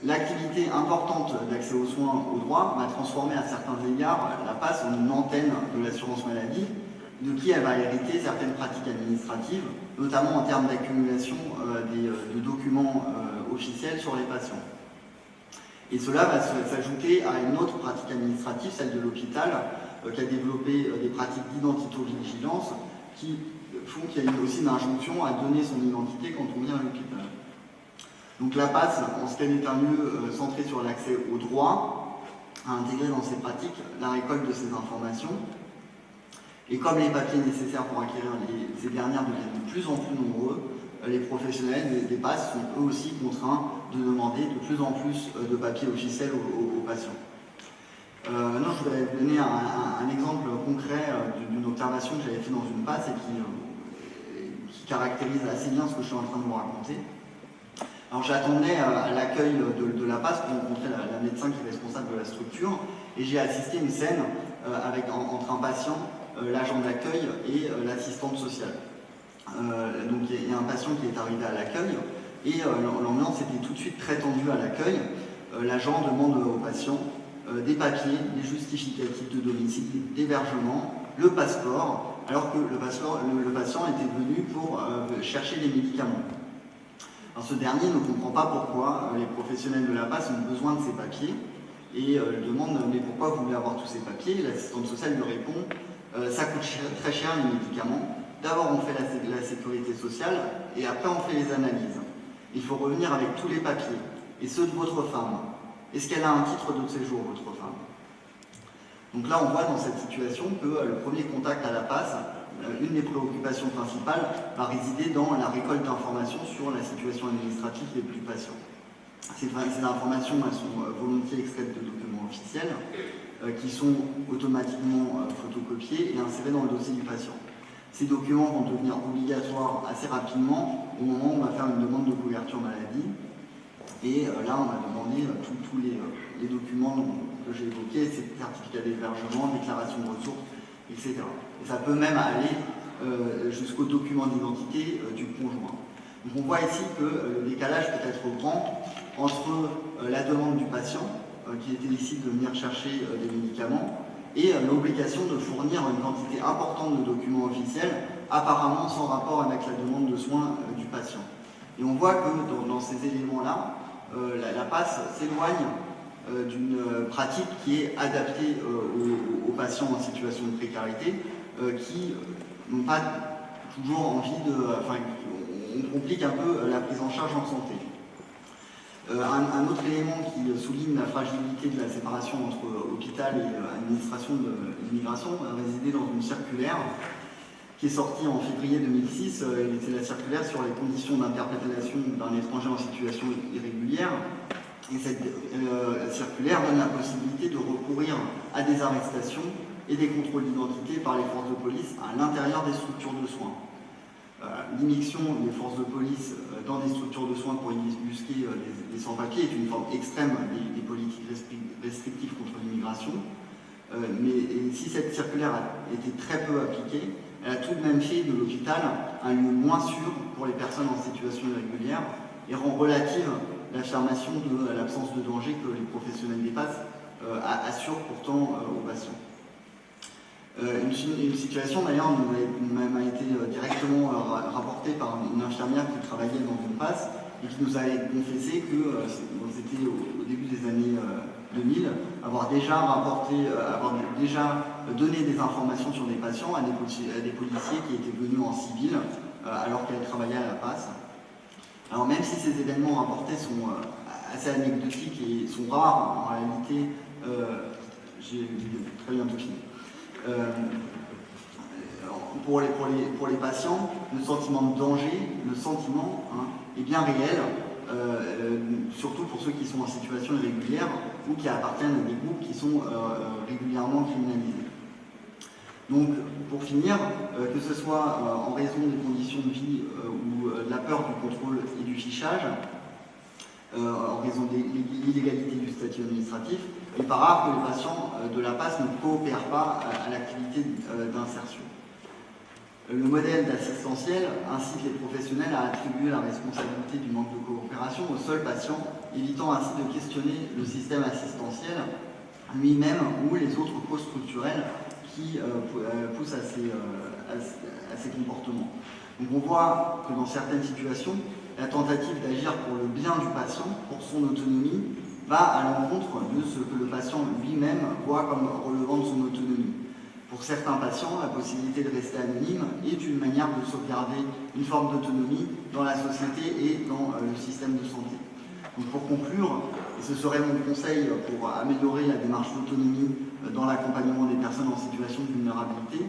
L'activité importante d'accès aux soins au droit va transformer à certains égards la PAS en une antenne de l'assurance maladie, de qui elle va hériter certaines pratiques administratives, notamment en termes d'accumulation de documents officiels sur les patients. Et cela va s'ajouter à une autre pratique administrative, celle de l'hôpital, qui a développé des pratiques d'identito-vigilance qui font qu'il y a aussi une injonction à donner son identité quand on vient à l'hôpital. Donc la PAS, en ce qu'elle est un lieu centré sur l'accès au droit, a intégré dans ses pratiques la récolte de ces informations. Et comme les papiers nécessaires pour acquérir ces dernières deviennent de plus en plus nombreux, les professionnels des PAS sont eux aussi contraints de demander de plus en plus de papiers officiels aux patients. Maintenant, je voudrais vous donner un exemple concret d'une observation que j'avais fait dans une PAS et qui caractérise assez bien ce que je suis en train de vous raconter. Alors j'attendais à l'accueil de la PAS pour rencontrer la médecin qui est responsable de la structure, et j'ai assisté à une scène entre un patient, l'agent d'accueil et l'assistante sociale. Donc il y a un patient qui est arrivé à l'accueil, et l'ambiance était tout de suite très tendue à l'accueil. L'agent demande au patient des papiers, des justificatifs de domicile, d'hébergement, le passeport, alors que le patient était venu pour chercher des médicaments. Alors ce dernier ne comprend pas pourquoi les professionnels de la PAS ont besoin de ces papiers et demande « mais pourquoi vous voulez avoir tous ces papiers ?» L'assistante sociale lui répond « ça coûte très cher les médicaments, d'abord on fait la sécurité sociale et après on fait les analyses. Il faut revenir avec tous les papiers et ceux de votre femme. Est-ce qu'elle a un titre de séjour, votre femme ?» Donc là on voit dans cette situation que le premier contact à la PAS, une des préoccupations principales va résider dans la récolte d'informations sur la situation administrative des plus patients. Ces informations elles sont volontiers extraites de documents officiels qui sont automatiquement photocopiés et insérés dans le dossier du patient. Ces documents vont devenir obligatoires assez rapidement au moment où on va faire une demande de couverture maladie. Et là, on va demander tous les documents que j'ai évoqués, certificat d'hébergement, déclaration de ressources, etc. Et ça peut même aller jusqu'au document d'identité du conjoint. Donc on voit ici que le décalage peut être grand entre la demande du patient, qui était décide de venir chercher des médicaments, et l'obligation de fournir une quantité importante de documents officiels, apparemment sans rapport avec la demande de soins du patient. Et on voit que dans ces éléments-là, la PAS s'éloigne d'une pratique qui est adaptée aux patients en situation de précarité, qui n'ont pas toujours envie de... Enfin, on complique un peu la prise en charge en santé. Un autre élément qui souligne la fragilité de la séparation entre hôpital et administration de l'immigration résidait dans une circulaire qui est sortie en février 2006. C'est la circulaire sur les conditions d'interprétation d'un étranger en situation irrégulière. Et cette circulaire donne la possibilité de recourir à des arrestations et des contrôles d'identité par les forces de police à l'intérieur des structures de soins. L'immixtion des forces de police dans des structures de soins pour y busquer des sans-papiers est une forme extrême des politiques restrictives contre l'immigration. Mais si cette circulaire a été très peu appliquée, elle a tout de même fait de l'hôpital un lieu moins sûr pour les personnes en situation irrégulière et rend relative l'affirmation de l'absence de danger que les professionnels des PAS assurent pourtant aux patients. Une situation d'ailleurs m'a été directement rapportée par une infirmière qui travaillait dans une PAS et qui nous avait confessé que c'était au début des années 2000, avoir déjà donné des informations sur des patients à des policiers qui étaient venus en civil alors qu'elle travaillait à la PAS. Alors même si ces événements rapportés sont assez anecdotiques et sont rares en réalité, j'ai très bientôt fini. Pour les patients, le sentiment de danger, est bien réel, surtout pour ceux qui sont en situation irrégulière ou qui appartiennent à des groupes qui sont régulièrement criminalisés. Donc, pour finir, que ce soit en raison des conditions de vie ou de la peur du contrôle et du fichage, en raison de l'illégalité du statut administratif, il est pas rare que les patients de la PAS ne coopèrent pas à l'activité d'insertion. Le modèle d'assistentiel incite les professionnels à attribuer la responsabilité du manque de coopération aux seuls patients, évitant ainsi de questionner le système assistentiel lui-même ou les autres causes structurelles qui poussent à ces comportements. Donc on voit que dans certaines situations, la tentative d'agir pour le bien du patient, pour son autonomie, va à l'encontre de ce que le patient lui-même voit comme relevant de son autonomie. Pour certains patients, la possibilité de rester anonyme est une manière de sauvegarder une forme d'autonomie dans la société et dans le système de santé. Donc pour conclure, et ce serait mon conseil pour améliorer la démarche d'autonomie dans l'accompagnement des personnes en situation de vulnérabilité,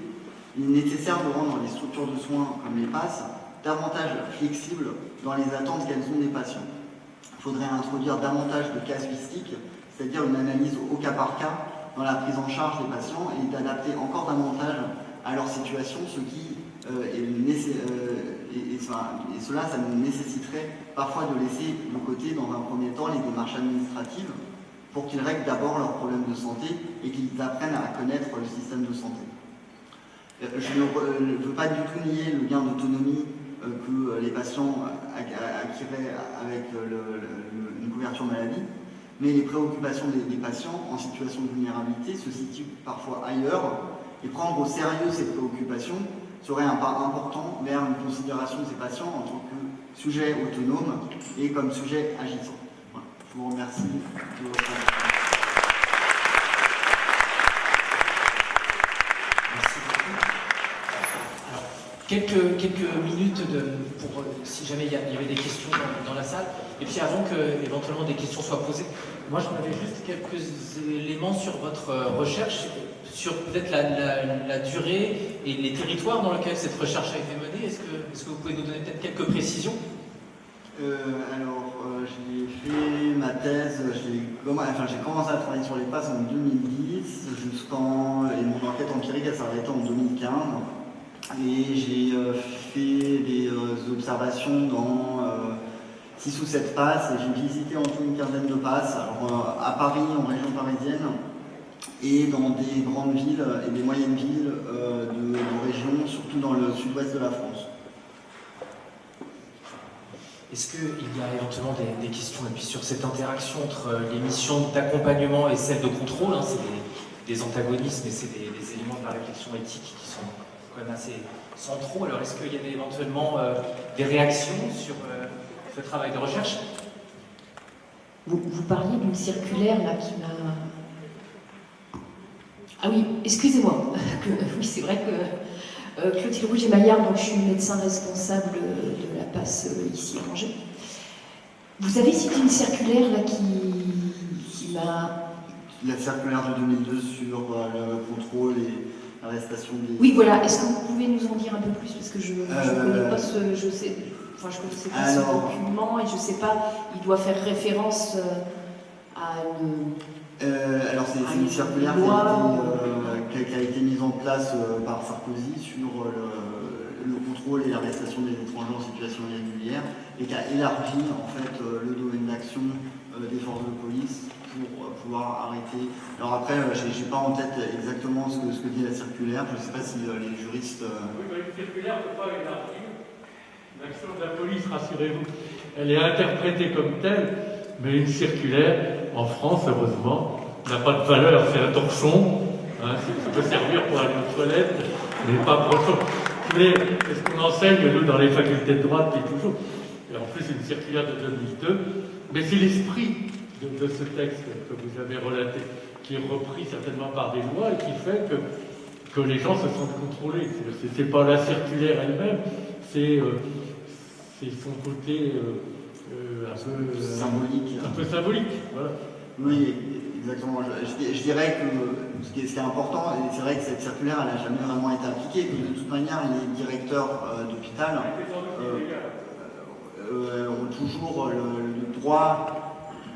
il est nécessaire de rendre les structures de soins comme les PAS davantage flexibles dans les attentes qu'elles ont des patients. Il faudrait introduire davantage de casuistique, c'est-à-dire une analyse au cas par cas dans la prise en charge des patients et d'adapter encore davantage à leur situation, ce qui cela nécessiterait parfois de laisser de côté dans un premier temps les démarches administratives pour qu'ils règlent d'abord leurs problèmes de santé et qu'ils apprennent à connaître le système de santé. Je ne veux pas du tout nier le gain d'autonomie que les patients acquéraient avec une couverture maladie, mais les préoccupations des patients en situation de vulnérabilité se situent parfois ailleurs, et prendre au sérieux ces préoccupations serait un pas important vers une considération de ces patients en tant que sujet autonome et comme sujet agissant. Voilà. Je vous remercie de votre attention. Quelques minutes pour si jamais il y avait des questions dans la salle. Et puis avant que éventuellement des questions soient posées, moi j'en avais juste quelques éléments sur votre recherche, sur peut-être la durée et les territoires dans lesquels cette recherche a été menée. Est-ce que vous pouvez nous donner peut-être quelques précisions? J'ai fait ma thèse, j'ai commencé à travailler sur les PAS en 2010, et mon enquête empirique s'est arrêtée en 2015. Et j'ai fait des observations dans 6 ou 7 PAS et j'ai visité en tout une quinzaine de PAS, alors à Paris, en région parisienne, et dans des grandes villes et des moyennes villes de régions, surtout dans le sud-ouest de la France. Est-ce qu'il y a éventuellement des questions et puis sur cette interaction entre les missions d'accompagnement et celles de contrôle, hein, c'est des antagonismes et c'est des éléments de la réflexion éthique qui sont quand même assez centraux. Alors est-ce qu'il y avait éventuellement des réactions sur ce travail de recherche? Vous parliez d'une circulaire là qui m'a... Ah oui, excusez-moi. Oui, c'est vrai que Clotilde Rouget-Maillard, donc je suis médecin responsable de la PAS ici à Angers. Vous avez cité une circulaire là qui m'a... La circulaire de 2002 sur le contrôle et l'arrestation des... Oui, voilà. Est-ce que vous pouvez nous en dire un peu plus? Parce que je connais pas ce... Je sais... Enfin, je connaissais pas ce document et je sais pas, il doit faire référence à une... alors c'est une circulaire qui a été mise en place par Sarkozy sur le contrôle et l'arrestation des étrangers en situation irrégulière et qui a élargi en fait le domaine d'action des forces de police pour pouvoir arrêter. Alors après, j'ai pas en tête exactement ce que dit la circulaire, je ne sais pas si les juristes... Oui, mais une circulaire ne peut pas élargir l'action de la police, rassurez-vous. Elle est interprétée comme telle, mais une circulaire, en France, heureusement, n'a pas de valeur, c'est un torchon, hein, ça peut servir pour aller aux toilettes, mais pas pour autre chose. C'est ce qu'on enseigne, nous, dans les facultés de droit depuis toujours. Et en plus, une circulaire de 2002, mais c'est l'esprit de ce texte que vous avez relaté, qui est repris certainement par des lois et qui fait que les gens se sentent contrôlés. C'est pas la circulaire elle-même, c'est son côté un peu symbolique. Voilà. Oui, exactement. Je dirais que ce qui est important, et c'est vrai que cette circulaire elle n'a jamais vraiment été appliquée, que de toute manière les directeurs d'hôpital ont toujours le droit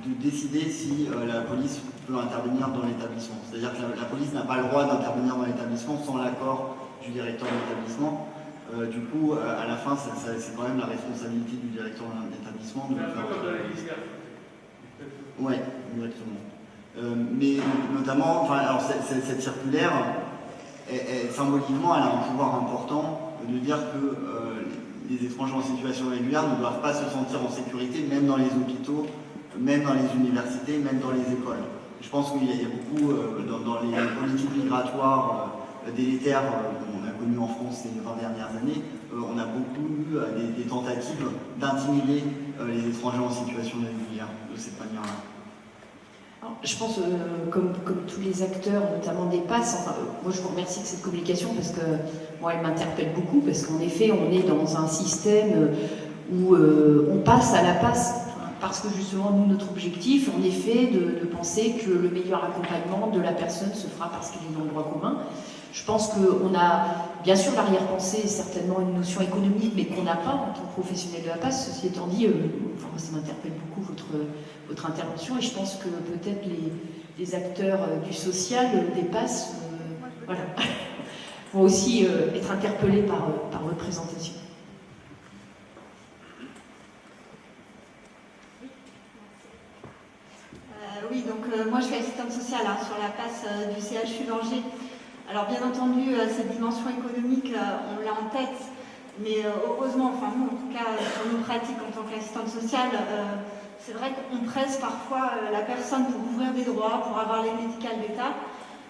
de décider si la police peut intervenir dans l'établissement. C'est-à-dire que la police n'a pas le droit d'intervenir dans l'établissement sans l'accord du directeur de l'établissement. Du coup, à la fin, c'est quand même la responsabilité du directeur de l'établissement de faire... Oui, exactement. Mais notamment, alors cette circulaire, symboliquement, elle a un pouvoir important de dire que les étrangers en situation régulière ne doivent pas se sentir en sécurité, même dans les hôpitaux, même dans les universités, même dans les écoles. Je pense qu'il y a beaucoup, dans les politiques migratoires délétères qu'on a connues en France ces 20 dernières années, on a beaucoup eu des tentatives d'intimider les étrangers en situation régulière de cette manière-là. Je pense, comme tous les acteurs, notamment des PAS, enfin, moi je vous remercie de cette communication parce que moi elle m'interpelle beaucoup, parce qu'en effet on est dans un système où on passe à la PAS, parce que justement nous, notre objectif en effet de penser que le meilleur accompagnement de la personne se fera parce qu'il est dans le droit commun. Je pense qu'on a bien sûr l'arrière-pensée, certainement une notion économique, mais qu'on n'a pas en tant que professionnel de la PAS. Ceci étant dit, enfin, ça m'interpelle beaucoup votre intervention, et je pense que peut-être les acteurs du social, des PAS, voilà, vont aussi être interpellés par votre présentation. Oui, donc moi je suis assistante sociale sur la PAS du CHU d'Angers. Alors bien entendu, cette dimension économique, on l'a en tête, mais heureusement, enfin nous en tout cas, sur nos pratiques en tant qu'assistante sociale, c'est vrai qu'on presse parfois la personne pour ouvrir des droits, pour avoir l'aide médicale d'État.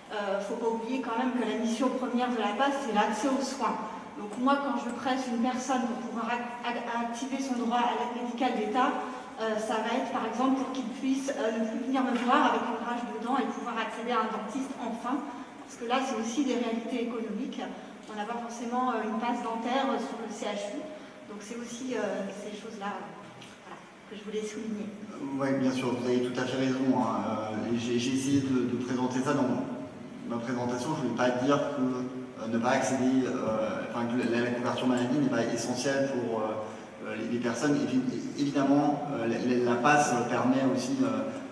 Il ne faut pas oublier quand même que la mission première de la PAS, c'est l'accès aux soins. Donc moi, quand je presse une personne pour pouvoir activer son droit à l'aide médicale d'État, ça va être par exemple pour qu'il puisse ne plus venir me voir avec une rage de dents et pouvoir accéder à un dentiste enfin. Parce que là, c'est aussi des réalités économiques. On n'a pas forcément une passe dentaire sur le CHU. Donc c'est aussi ces choses-là que je voulais souligner. Oui, bien sûr, vous avez tout à fait raison. J'ai essayé de présenter ça dans ma présentation. Je ne voulais pas dire que ne pas accéder, enfin que la couverture maladie n'est pas essentielle pour les personnes. Évidemment, la passe permet aussi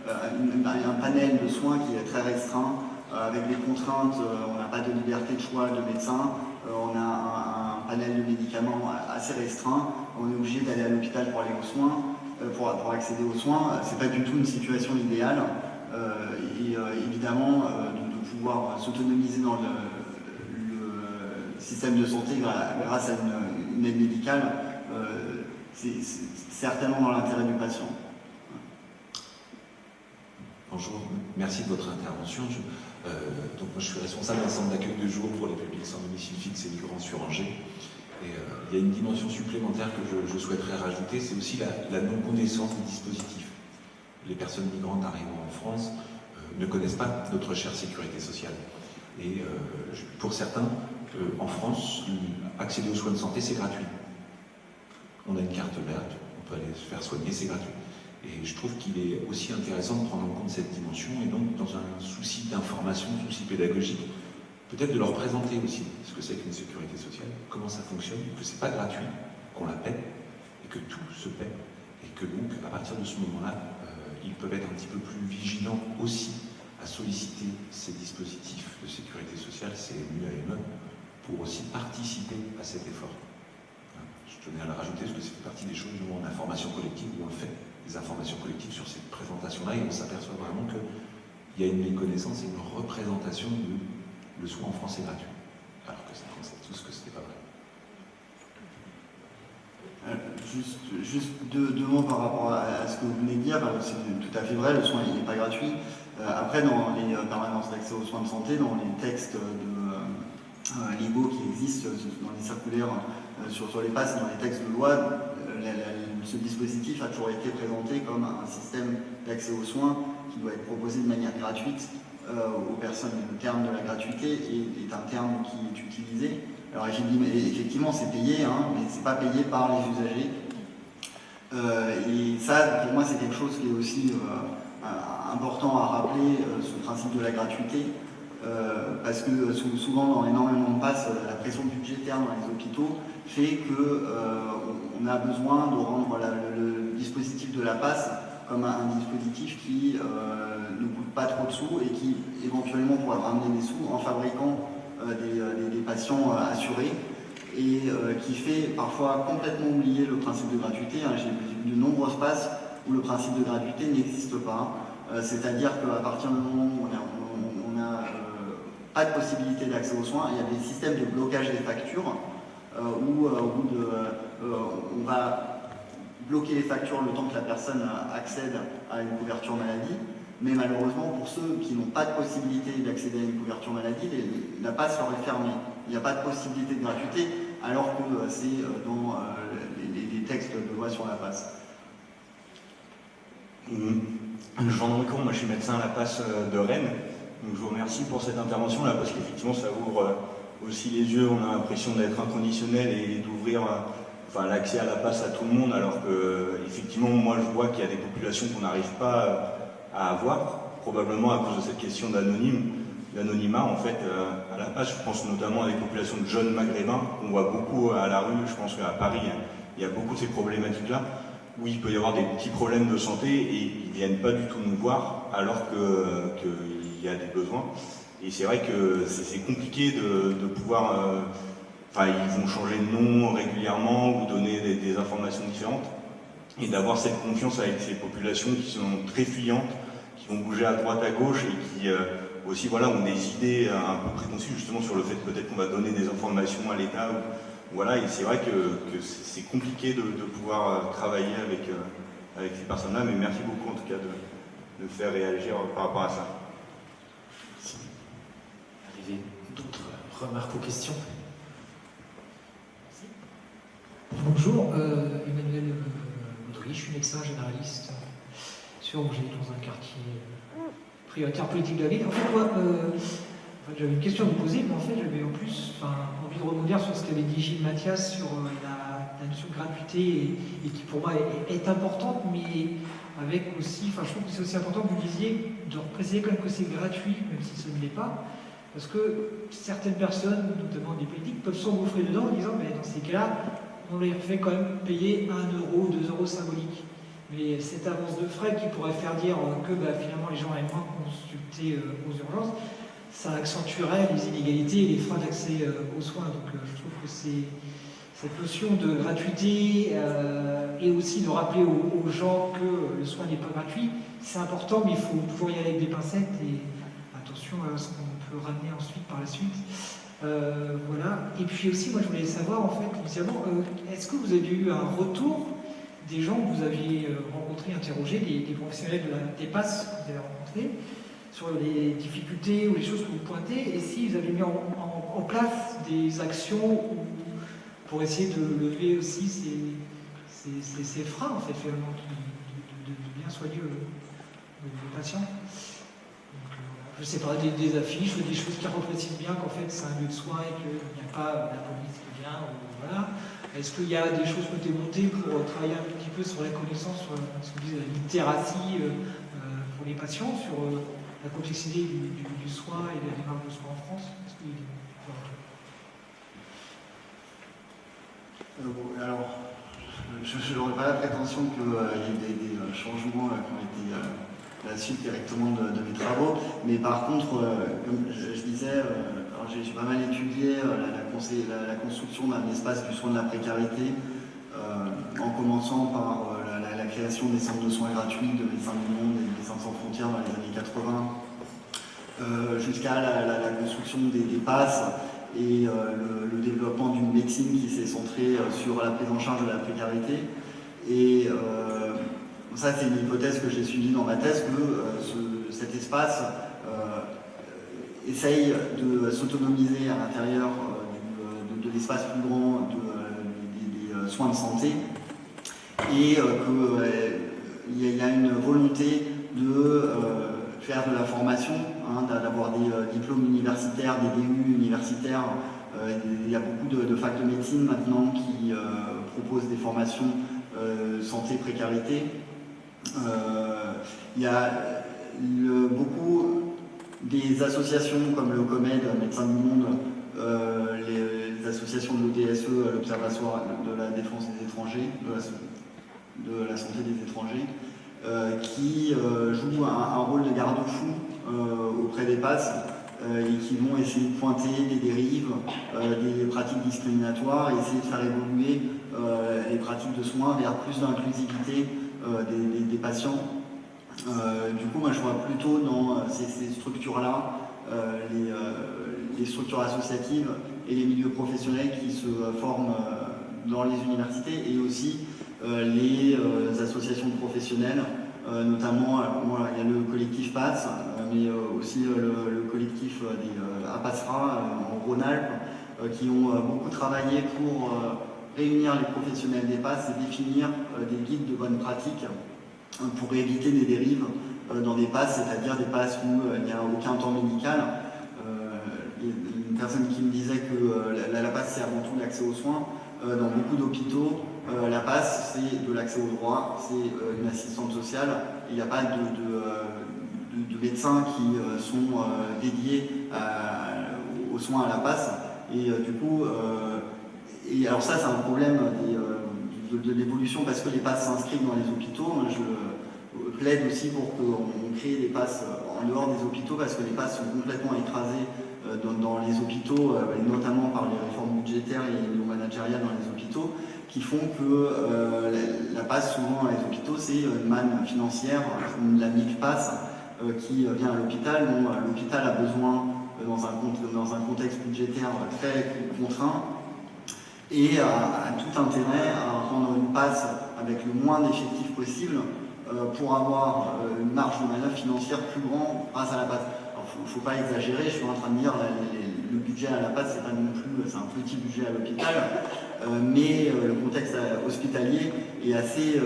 un panel de soins qui est très restreint. Avec des contraintes, on n'a pas de liberté de choix de médecin, on a un panel de médicaments assez restreint, on est obligé d'aller à l'hôpital pour aller aux soins, pour accéder aux soins. C'est pas du tout une situation idéale, et évidemment de pouvoir s'autonomiser dans le système de santé grâce à une aide médicale, c'est certainement dans l'intérêt du patient. Bonjour, merci de votre intervention. Donc moi, je suis responsable d'un centre d'accueil de jour pour les publics sans domicile fixe et migrants sur Angers. Et il y a une dimension supplémentaire que je souhaiterais rajouter, c'est aussi la non-connaissance du dispositif. Les personnes migrantes arrivant en France ne connaissent pas notre chère sécurité sociale. Et pour certains, en France, accéder aux soins de santé, c'est gratuit. On a une carte verte, on peut aller se faire soigner, c'est gratuit. Et je trouve qu'il est aussi intéressant de prendre en compte cette dimension, et donc dans un souci d'information, souci pédagogique, peut-être de leur présenter aussi ce que c'est qu'une sécurité sociale, comment ça fonctionne, que c'est pas gratuit, qu'on la paie, et que tout se paie, et que donc à partir de ce moment-là, ils peuvent être un petit peu plus vigilants aussi à solliciter ces dispositifs de sécurité sociale, ces MUAME, pour aussi participer à cet effort. Je tenais à le rajouter parce que ça fait partie des choses où on a formation collective, où on fait des informations collectives sur cette présentation-là, et on s'aperçoit vraiment qu'il y a une méconnaissance et une représentation de le soin en France est gratuit, alors que on sait tous que ce n'est pas vrai. Juste deux mots par rapport à ce que vous venez de dire. C'est tout à fait vrai, le soin n'est pas gratuit. Après, dans les permanences d'accès aux soins de santé, dans les textes légaux qui existent, dans les circulaires sur les passes, dans les textes de loi, ce dispositif a toujours été présenté comme un système d'accès aux soins qui doit être proposé de manière gratuite aux personnes. Le terme de la gratuité est un terme qui est utilisé. Alors effectivement, c'est payé, mais c'est pas payé par les usagers. Et ça, pour moi, c'est quelque chose qui est aussi important à rappeler, ce principe de la gratuité, parce que souvent, dans énormément de passes, la pression budgétaire dans les hôpitaux fait qu'on a besoin de rendre le dispositif de la passe comme un dispositif qui ne coûte pas trop de sous et qui éventuellement pourra ramener des sous en fabriquant des patients assurés, et qui fait parfois complètement oublier le principe de gratuité. J'ai vu de nombreuses passes où le principe de gratuité n'existe pas, c'est-à-dire qu'à partir du moment où on n'a pas de possibilité d'accès aux soins, il y a des systèmes de blocage des factures où on va bloquer les factures le temps que la personne accède à une couverture maladie. Mais malheureusement, pour ceux qui n'ont pas de possibilité d'accéder à une couverture maladie, la passe leur est fermée. Il n'y a pas de possibilité de gratuité, alors que c'est dans les textes de loi sur la passe. Jean Ricourt, moi je suis médecin à la passe de Rennes. Donc je vous remercie pour cette intervention-là, parce qu'effectivement ça ouvre aussi les yeux. On a l'impression d'être inconditionnel et d'ouvrir l'accès à la passe à tout le monde, alors que effectivement moi je vois qu'il y a des populations qu'on n'arrive pas à avoir, probablement à cause de cette question d'anonymat en fait à la passe. Je pense notamment à des populations de jeunes maghrébins qu'on voit beaucoup à la rue. Je pense qu'à Paris il y a beaucoup de ces problématiques-là, où il peut y avoir des petits problèmes de santé et ils ne viennent pas du tout nous voir alors qu'il y a des besoins. Et c'est vrai que c'est compliqué de pouvoir... ils vont changer de nom régulièrement ou donner des informations différentes, et d'avoir cette confiance avec ces populations qui sont très fuyantes, qui vont bouger à droite, à gauche, et qui aussi ont des idées un peu préconçues justement sur le fait peut-être qu'on va donner des informations à l'État. Et c'est vrai que c'est compliqué de pouvoir travailler avec ces personnes-là, mais merci beaucoup en tout cas de faire réagir par rapport à ça. Arrivé d'autres remarques ou questions? Bonjour, Emmanuel Audry, je suis médecin généraliste sur Angers, dans un quartier prioritaire politique de la ville. En fait, moi, j'avais une question à vous poser, mais en fait, j'avais en plus envie de rebondir sur ce qu'avait dit Gilles Mathias sur la notion de gratuité, et qui pour moi est importante, mais avec aussi, je trouve que c'est aussi important que vous disiez, de préciser quand même que c'est gratuit, même si ce ne l'est pas, parce que certaines personnes, notamment des politiques, peuvent s'engouffrer dedans en disant, mais dans ces cas-là, on les fait quand même payer 1 euro, 2 euros symboliques. Mais cette avance de frais qui pourrait faire dire que finalement les gens aiment moins consulter aux urgences, ça accentuerait les inégalités et les freins d'accès aux soins. Donc je trouve que cette notion de gratuité et aussi de rappeler aux gens que le soin n'est pas gratuit, c'est important, mais il faut toujours y aller avec des pincettes et attention à ce qu'on peut peut ramener ensuite par la suite. Voilà. Et puis aussi, moi je voulais savoir en fait, initialement, est-ce que vous avez eu un retour des gens que vous aviez rencontrés, interrogés, des professionnels des passes que vous avez rencontrés, sur les difficultés ou les choses que vous pointez, et si vous avez mis en place des actions pour essayer de lever aussi ces freins, en fait, finalement, de bien soigner le patient. Je sais pas, des affiches, des choses qui reprécisent bien qu'en fait c'est un lieu de soins et qu'il n'y a pas la police qui vient, voilà. Est-ce qu'il y a des choses que tu as montées pour travailler un petit peu sur la connaissance, sur ce qu'on dit la littératie pour les patients, sur la complexité du soin et des démarches de soins en France? Est-ce qu'il y a Alors, je n'aurais pas la prétention qu'il y ait des changements qui ont été la suite directement de mes travaux, mais par contre, comme je disais, j'ai pas mal étudié la construction d'un espace du soin de la précarité, en commençant par la création des centres de soins gratuits de Médecins du Monde et Médecins sans frontières dans les années 80, jusqu'à la construction des passes et le développement d'une médecine qui s'est centrée sur la prise en charge de la précarité. Et ça, c'est une hypothèse que j'ai suivie dans ma thèse, que cet espace essaye de s'autonomiser à l'intérieur de l'espace plus grand des soins de santé, et qu'il y a une volonté de faire de la formation, d'avoir des diplômes universitaires, des DU universitaires. Il y a beaucoup de facs de médecine maintenant qui proposent des formations santé, précarité. Il y a beaucoup des associations comme le COMED, Médecins du Monde, les associations de l'ODSE, l'Observatoire de la défense des étrangers, de la santé des étrangers, qui jouent un rôle de garde-fou auprès des passes et qui vont essayer de pointer des dérives, des pratiques discriminatoires et essayer de faire évoluer les pratiques de soins vers plus d'inclusivité des patients. Du coup, moi je vois plutôt dans ces structures-là les structures associatives et les milieux professionnels qui se forment dans les universités, et aussi les associations professionnelles, notamment il y a le collectif PASS, mais aussi le collectif des APASRA en Rhône-Alpes, qui ont beaucoup travaillé pour réunir les professionnels des PASS et définir des guides de bonnes pratiques pour éviter des dérives dans des passes, c'est-à-dire des passes où il n'y a aucun temps médical. Une personne qui me disait que la passe c'est avant tout l'accès aux soins. Dans beaucoup d'hôpitaux, la passe c'est de l'accès aux droits, c'est une assistante sociale. Il n'y a pas de médecins qui sont dédiés aux soins à la passe. Et du coup, et alors ça c'est un problème de l'évolution, parce que les passes s'inscrivent dans les hôpitaux. Je plaide aussi pour qu'on crée des passes en dehors des hôpitaux, parce que les passes sont complètement écrasées dans les hôpitaux, et notamment par les réformes budgétaires et managériales dans les hôpitaux, qui font que la passe souvent dans les hôpitaux c'est une manne financière, la MIC-passe qui vient à l'hôpital, dont l'hôpital a besoin dans un contexte budgétaire très contraint, et a tout intérêt à rendre une passe avec le moins d'effectifs possible pour avoir une marge de manœuvre financière plus grande grâce à la passe. Alors il ne faut pas exagérer, je suis en train de dire le budget à la passe c'est pas non plus, c'est un petit budget à l'hôpital, mais le contexte hospitalier est assez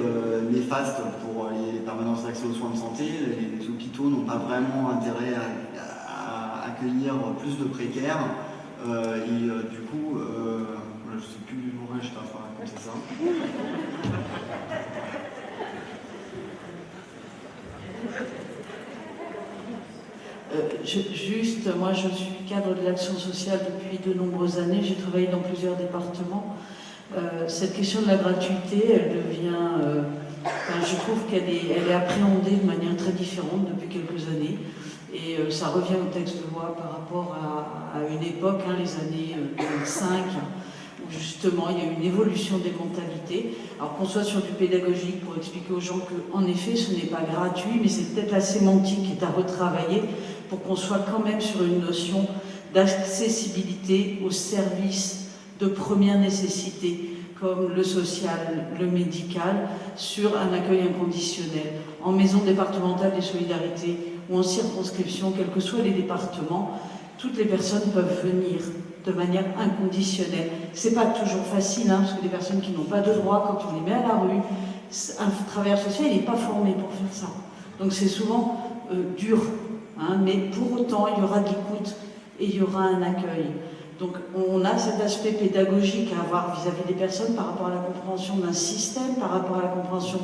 néfaste pour les permanences d'accès aux soins de santé. Les hôpitaux n'ont pas vraiment intérêt à accueillir plus de précaires, et du coup je ne sais plus du pourquoi j'étais en train de raconter ça. Moi je suis cadre de l'action sociale depuis de nombreuses années, j'ai travaillé dans plusieurs départements. Cette question de la gratuité, elle devient, je trouve qu'elle est appréhendée de manière très différente depuis quelques années, et ça revient au texte de loi par rapport à une époque, les années 2005, où justement il y a eu une évolution des mentalités. Alors qu'on soit sur du pédagogique pour expliquer aux gens qu'en effet ce n'est pas gratuit, mais c'est peut-être la sémantique qui est à retravailler, pour qu'on soit quand même sur une notion d'accessibilité aux services de première nécessité, comme le social, le médical, sur un accueil inconditionnel, en maison départementale des solidarités ou en circonscription, quels que soient les départements, toutes les personnes peuvent venir de manière inconditionnelle. C'est pas toujours facile, parce que des personnes qui n'ont pas de droit, quand on les met à la rue, un travailleur social n'est pas formé pour faire ça. Donc c'est souvent dur, mais pour autant il y aura de l'écoute et il y aura un accueil. Donc on a cet aspect pédagogique à avoir vis-à-vis des personnes par rapport à la compréhension d'un système, par rapport à la compréhension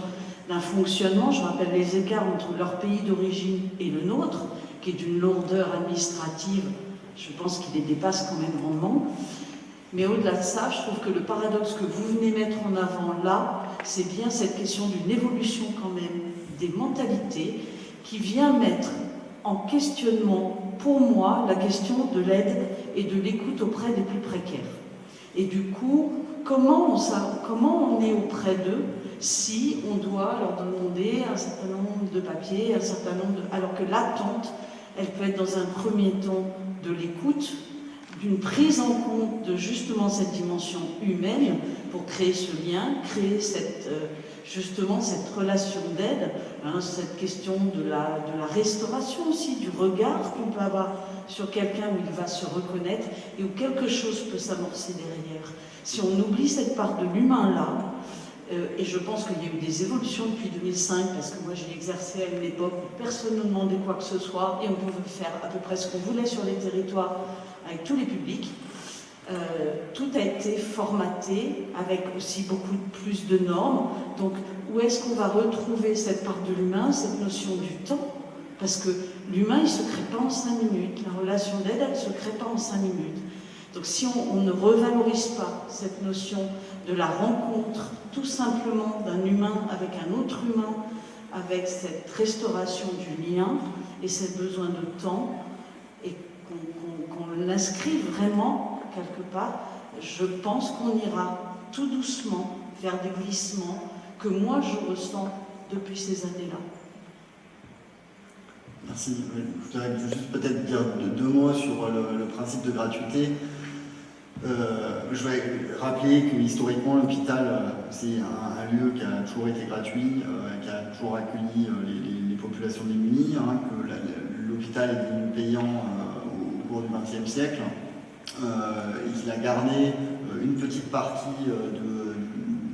d'un fonctionnement. Je rappelle les écarts entre leur pays d'origine et le nôtre, qui est d'une lourdeur administrative, je pense qu'il les dépasse quand même grandement. Mais au-delà de ça, je trouve que le paradoxe que vous venez mettre en avant là, c'est bien cette question d'une évolution quand même des mentalités qui vient mettre en questionnement, pour moi, la question de l'aide et de l'écoute auprès des plus précaires. Et du coup, comment on est auprès d'eux si on doit leur demander un certain nombre de papiers, alors que l'attente, elle peut être dans un premier temps de l'écoute, d'une prise en compte de justement cette dimension humaine pour créer ce lien, créer justement cette relation d'aide, cette question de la restauration aussi, du regard qu'on peut avoir sur quelqu'un où il va se reconnaître et où quelque chose peut s'amorcer derrière. Si on oublie cette part de l'humain là, et je pense qu'il y a eu des évolutions depuis 2005, parce que moi j'ai exercé à une époque où personne ne demandait quoi que ce soit et on pouvait faire à peu près ce qu'on voulait sur les territoires avec tous les publics. Tout a été formaté avec aussi beaucoup plus de normes. Donc où est-ce qu'on va retrouver cette part de l'humain, cette notion du temps? Parce que l'humain, il ne se crée pas en 5 minutes. La relation d'aide, elle ne se crée pas en 5 minutes. Donc si on ne revalorise pas cette notion de la rencontre, tout simplement d'un humain avec un autre humain, avec cette restauration du lien et ce besoin de temps, et qu'on l'inscrive vraiment quelque part, je pense qu'on ira tout doucement vers des glissements que moi je ressens depuis ces années-là. Merci. Je voudrais juste peut-être dire deux mots sur le principe de gratuité. Je vais rappeler que historiquement l'hôpital c'est un lieu qui a toujours été gratuit, qui a toujours accueilli les populations démunies, que l'hôpital est devenu payant au cours du XXe siècle, et qu'il a gardé une petite partie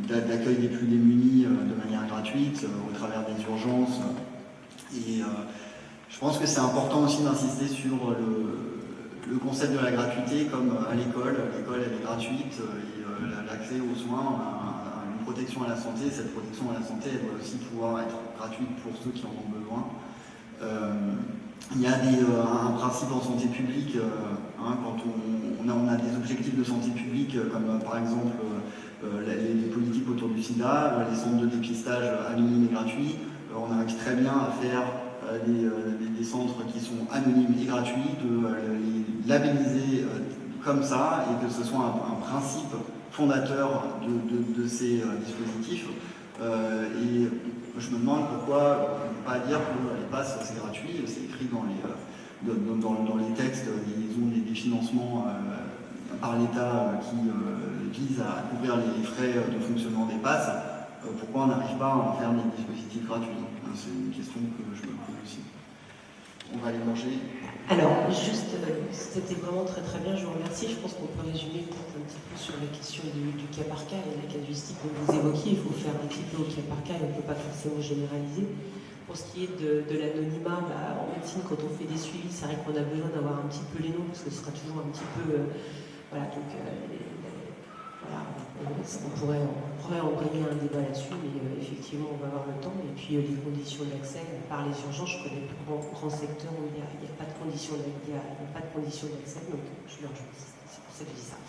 d'accueil des plus démunis de manière gratuite au travers des urgences. Et je pense que c'est important aussi d'insister sur le concept de la gratuité, comme à l'école. L'école, elle est gratuite, et l'accès aux soins, à une protection à la santé, cette protection à la santé, elle doit aussi pouvoir être gratuite pour ceux qui en ont besoin. Il y a un principe en santé publique, quand on a des objectifs de santé publique, comme par exemple les politiques autour du sida, les centres de dépistage anonymes et gratuits, on arrive très bien à faire des centres qui sont anonymes et gratuits, de les labelliser comme ça, et que ce soit un principe fondateur de ces dispositifs. Et je me demande pourquoi on ne peut pas dire que les passes c'est gratuit, c'est écrit dans les textes, ils ont des financements par l'État qui visent à couvrir les frais de fonctionnement des passes. Pourquoi on n'arrive pas à en faire des dispositifs gratuits? C'est une question que je me pose aussi. On va aller manger. Alors, juste, c'était vraiment très très bien, je vous remercie. Je pense qu'on peut résumer peut-être un petit peu sur la question du cas par cas et la casuistique que vous évoquiez. Il faut faire un petit peu au cas par cas et on ne peut pas forcément généraliser. Pour ce qui est de l'anonymat, en médecine, quand on fait des suivis, c'est vrai qu'on a besoin d'avoir un petit peu les noms, parce que ce sera toujours un petit peu... voilà, donc... on pourrait engager un débat là-dessus, mais effectivement, on va avoir le temps. Et puis, les conditions d'accès, par les urgences, je connais le grand secteur où il n'y a pas de conditions d'accès, donc je leur joue. C'est pour ça que je dis ça.